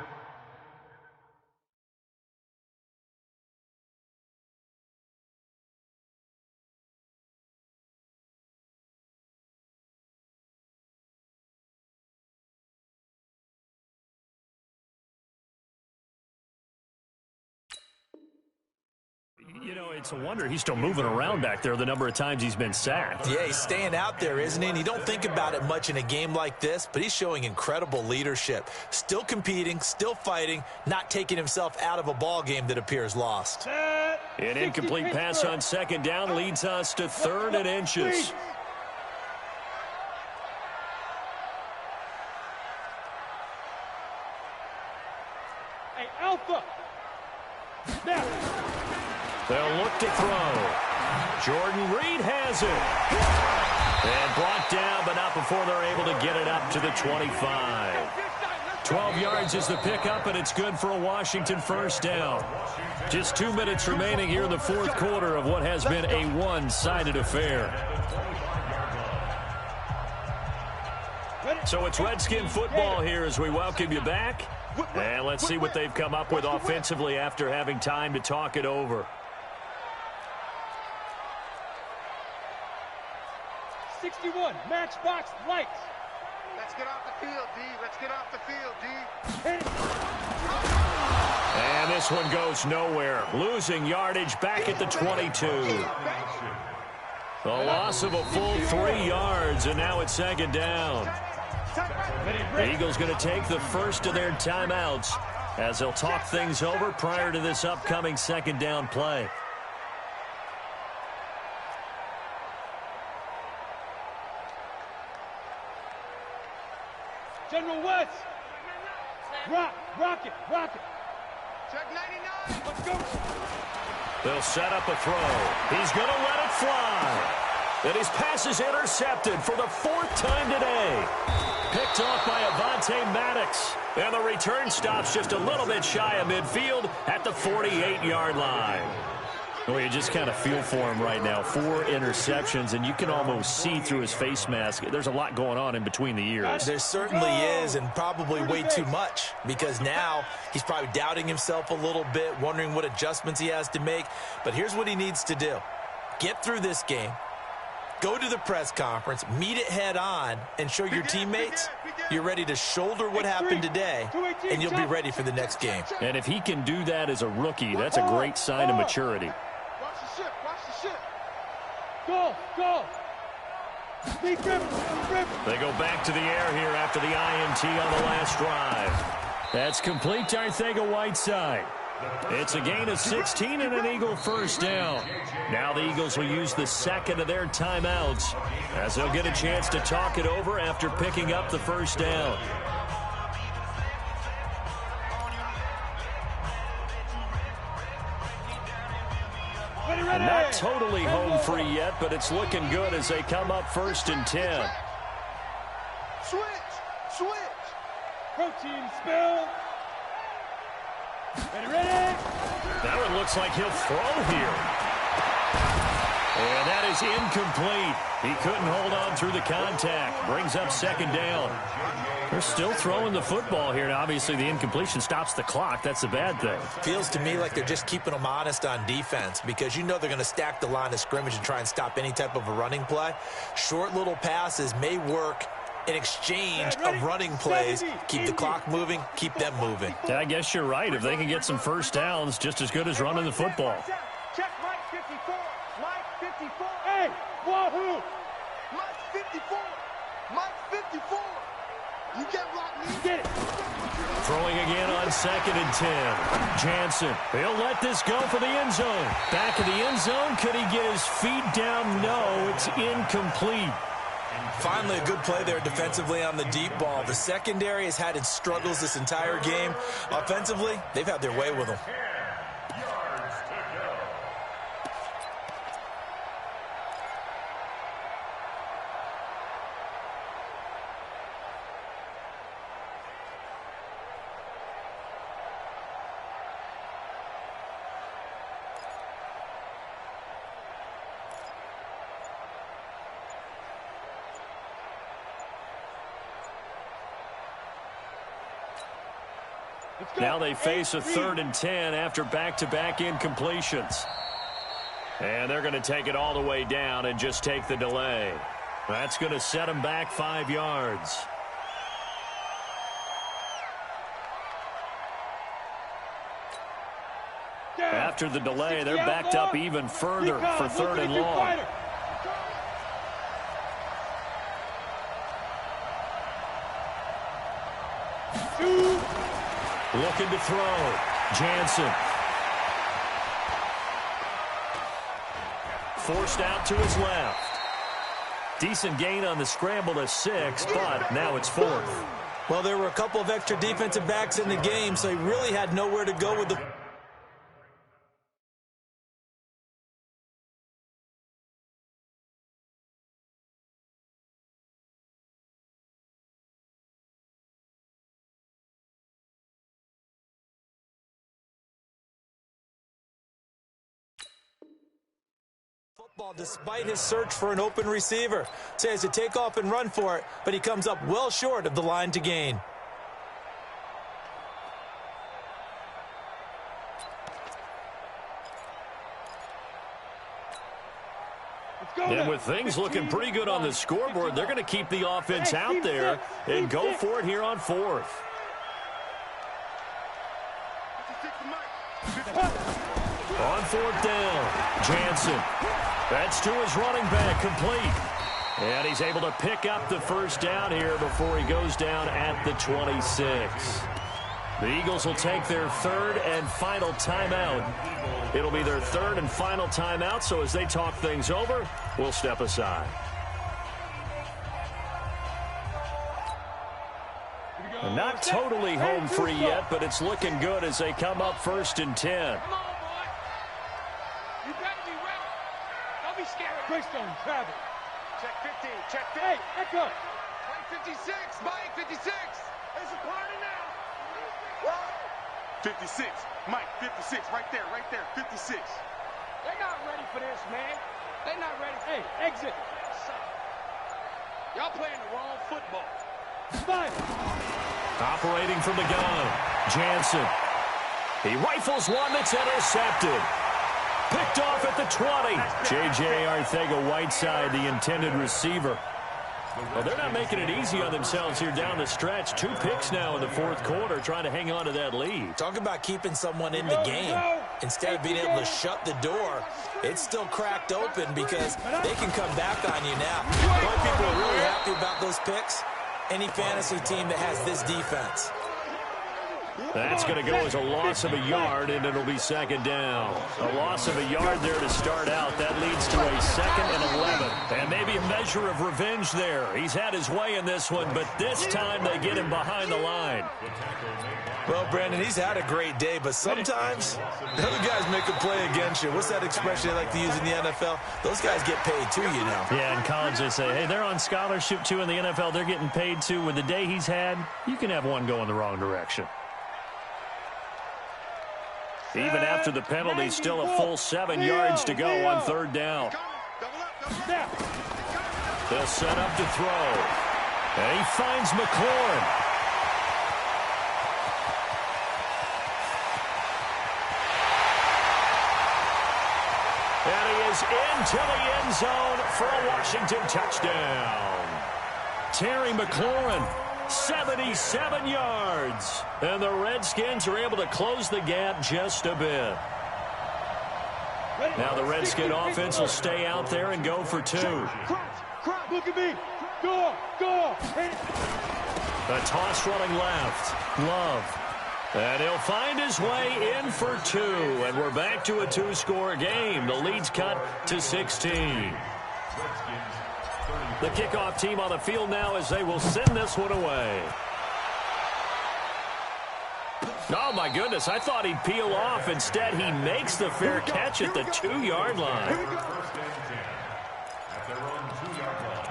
You know, it's a wonder he's still moving around back there the number of times he's been sacked. Yeah, he's staying out there, isn't he? And you don't think about it much in a game like this, but he's showing incredible leadership. Still competing, still fighting, not taking himself out of a ball game that appears lost. An incomplete pass on 2nd down leads us to 3rd and inches. Hey, Alpha! They'll look to to throw. Jordan Reed has it. And blocked down, but not before they're able to get it up to the 25. 12 yards is the pickup, and it's good for a Washington first down. Just 2 minutes remaining here in the fourth quarter of what has been a one-sided affair. So it's Redskin football here as we welcome you back. And let's see what they've come up with offensively after having time to talk it over. 61, matchbox lights. Let's get off the field, D. Let's get off the field, D. And this one goes nowhere. Losing yardage back at the 22. A loss of a full 3 yards, and now it's second down. The Eagles going to take the first of their timeouts as they'll talk things over prior to this upcoming second down play. General West. Rock it. Check 99. Let's go. They'll set up a throw. He's going to let it fly. And his pass is intercepted for the 4th time today. Picked off by Avonte Maddox. And the return stops just a little bit shy of midfield at the 48-yard line. Well, you just kind of feel for him right now. 4 interceptions, and you can almost see through his face mask. There's a lot going on in between the ears. There certainly is, and probably way too much, because now he's probably doubting himself a little bit, wondering what adjustments he has to make. But here's what he needs to do. Get through this game, go to the press conference, meet it head on, and show your teammates you're ready to shoulder what happened today, and you'll be ready for the next game. And if he can do that as a rookie, that's a great sign of maturity. Watch the ship. Go. They go back to the air here after the INT on the last drive. That's complete to Arcega-Whiteside. It's a gain of 16 and an Eagle first down. Now the Eagles will use the second of their timeouts as they'll get a chance to talk it over after picking up the first down. And not totally home free yet, but it's looking good as they come up 1st and 10. Switch. Protein spill. Ready. That one looks like he'll throw here. And that is incomplete. He couldn't hold on through the contact. Brings up second down. They're still throwing the football here. Now, obviously, the incompletion stops the clock. That's the bad thing. Feels to me like they're just keeping them honest on defense, because you know they're going to stack the line of scrimmage and try and stop any type of a running play. Short little passes may work in exchange of running plays. Keep the clock moving, keep them moving. Yeah, I guess you're right. If they can get some first downs, just as good as running the football. Check Mike 54. Mike 54. Hey, wahoo. Mike 54. Mike 54. You get blocked, me. Get it. Throwing again on 2nd and 10. Jansen, he'll let this go for the end zone. Back of the end zone. Could he get his feet down? No, it's incomplete. Finally, a good play there defensively on the deep ball. The secondary has had its struggles this entire game. Offensively, they've had their way with them. Now they face a 3rd and 10 after back-to-back incompletions. And they're going to take it all the way down and just take the delay. That's going to set them back 5 yards. After the delay, they're backed up even further for 3rd and long. Looking to throw. Jansen. Forced out to his left. Decent gain on the scramble to 6, but now it's 4th. Well, there were a couple of extra defensive backs in the game, so he really had nowhere to go with the Ball despite his search for an open receiver. So he has to take off and run for it, but he comes up well short of the line to gain. And with things looking pretty good on the scoreboard, they're going to keep the offense out there and go for it here on fourth. On fourth down, Jansen. That's to his running back, complete. And he's able to pick up the first down here before he goes down at the 26. The Eagles will take their third and final timeout. It'll be their third and final timeout, so as they talk things over, we'll step aside. And not totally home free yet, but it's looking good as they come up 1st and 10. Come on, boy. You better be ready. Don't be scared. Greystone, travel. Check 15, check 15. Hey, echo. Mike 56, Mike 56. It's a party now. 56, Mike 56, right there, 56. They're not ready for this, man. They're not ready. Hey, exit. Y'all playing the wrong football. Five. Operating from the gun, Jansen. He rifles one that's intercepted. Picked off at the 20. J.J. Arcega-Whiteside, the intended receiver. Well, they're not making it easy on themselves here down the stretch. 2 picks now in the fourth quarter, trying to hang on to that lead. Talk about keeping someone in the game. Instead of being able to shut the door, it's still cracked open because they can come back on you now. The only people are really happy about those picks, any fantasy team that has this defense. That's going to go as a loss of a yard, and it'll be second down. A loss of a yard there to start out. That leads to a 2nd and 11. And maybe a measure of revenge there. He's had his way in this one, but this time they get him behind the line. Well, Brandon, he's had a great day, but sometimes the other guys make a play against you. What's that expression they like to use in the NFL? Those guys get paid too, you know. Yeah, in college they say, hey, they're on scholarship too. In the NFL, they're getting paid too. With the day he's had, you can have one go in the wrong direction. Even after the penalty, still a full 7 yards to go on 3rd down. They'll set up to throw. And he finds McLaurin. And he is into the end zone for a Washington touchdown. Terry McLaurin, 77 yards. And the Redskins are able to close the gap just a bit. Now the Redskin offense will stay out there and go for 2. Look at me. Go. A toss running left. Love. And he'll find his way in for 2. And we're back to a 2-score game. The lead's cut to 16. The kickoff team on the field now as they will send this one away. Oh, my goodness. I thought he'd peel off. Instead, he makes the fair catch at the 2-yard line. At their own 2-yard line.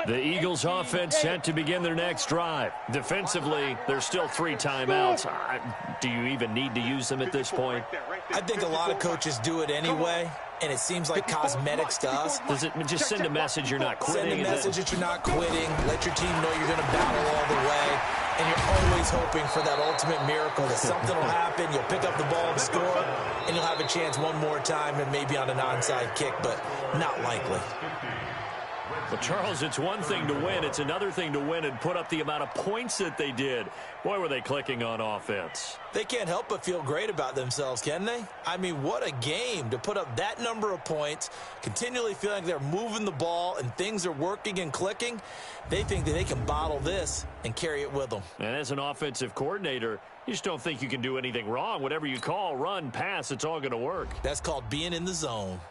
The Eagles offense set to begin their next drive. Defensively, there's still 3 timeouts. Do you even need to use them at this point? I think a lot of coaches do it anyway, and it seems like cosmetics to us. Does it just send a message you're not quitting? Send a message that you're not quitting. Let your team know you're going to battle all the way. And you're always hoping for that ultimate miracle that something will happen. You'll pick up the ball and score, and you'll have a chance one more time and maybe on an onside kick, but not likely. Well, Charles, it's one thing to win. It's another thing to win and put up the amount of points that they did. Boy, were they clicking on offense. They can't help but feel great about themselves, can they? I mean, what a game to put up that number of points, continually feeling like they're moving the ball and things are working and clicking. They think that they can bottle this and carry it with them. And as an offensive coordinator, you just don't think you can do anything wrong. Whatever you call, run, pass, it's all going to work. That's called being in the zone.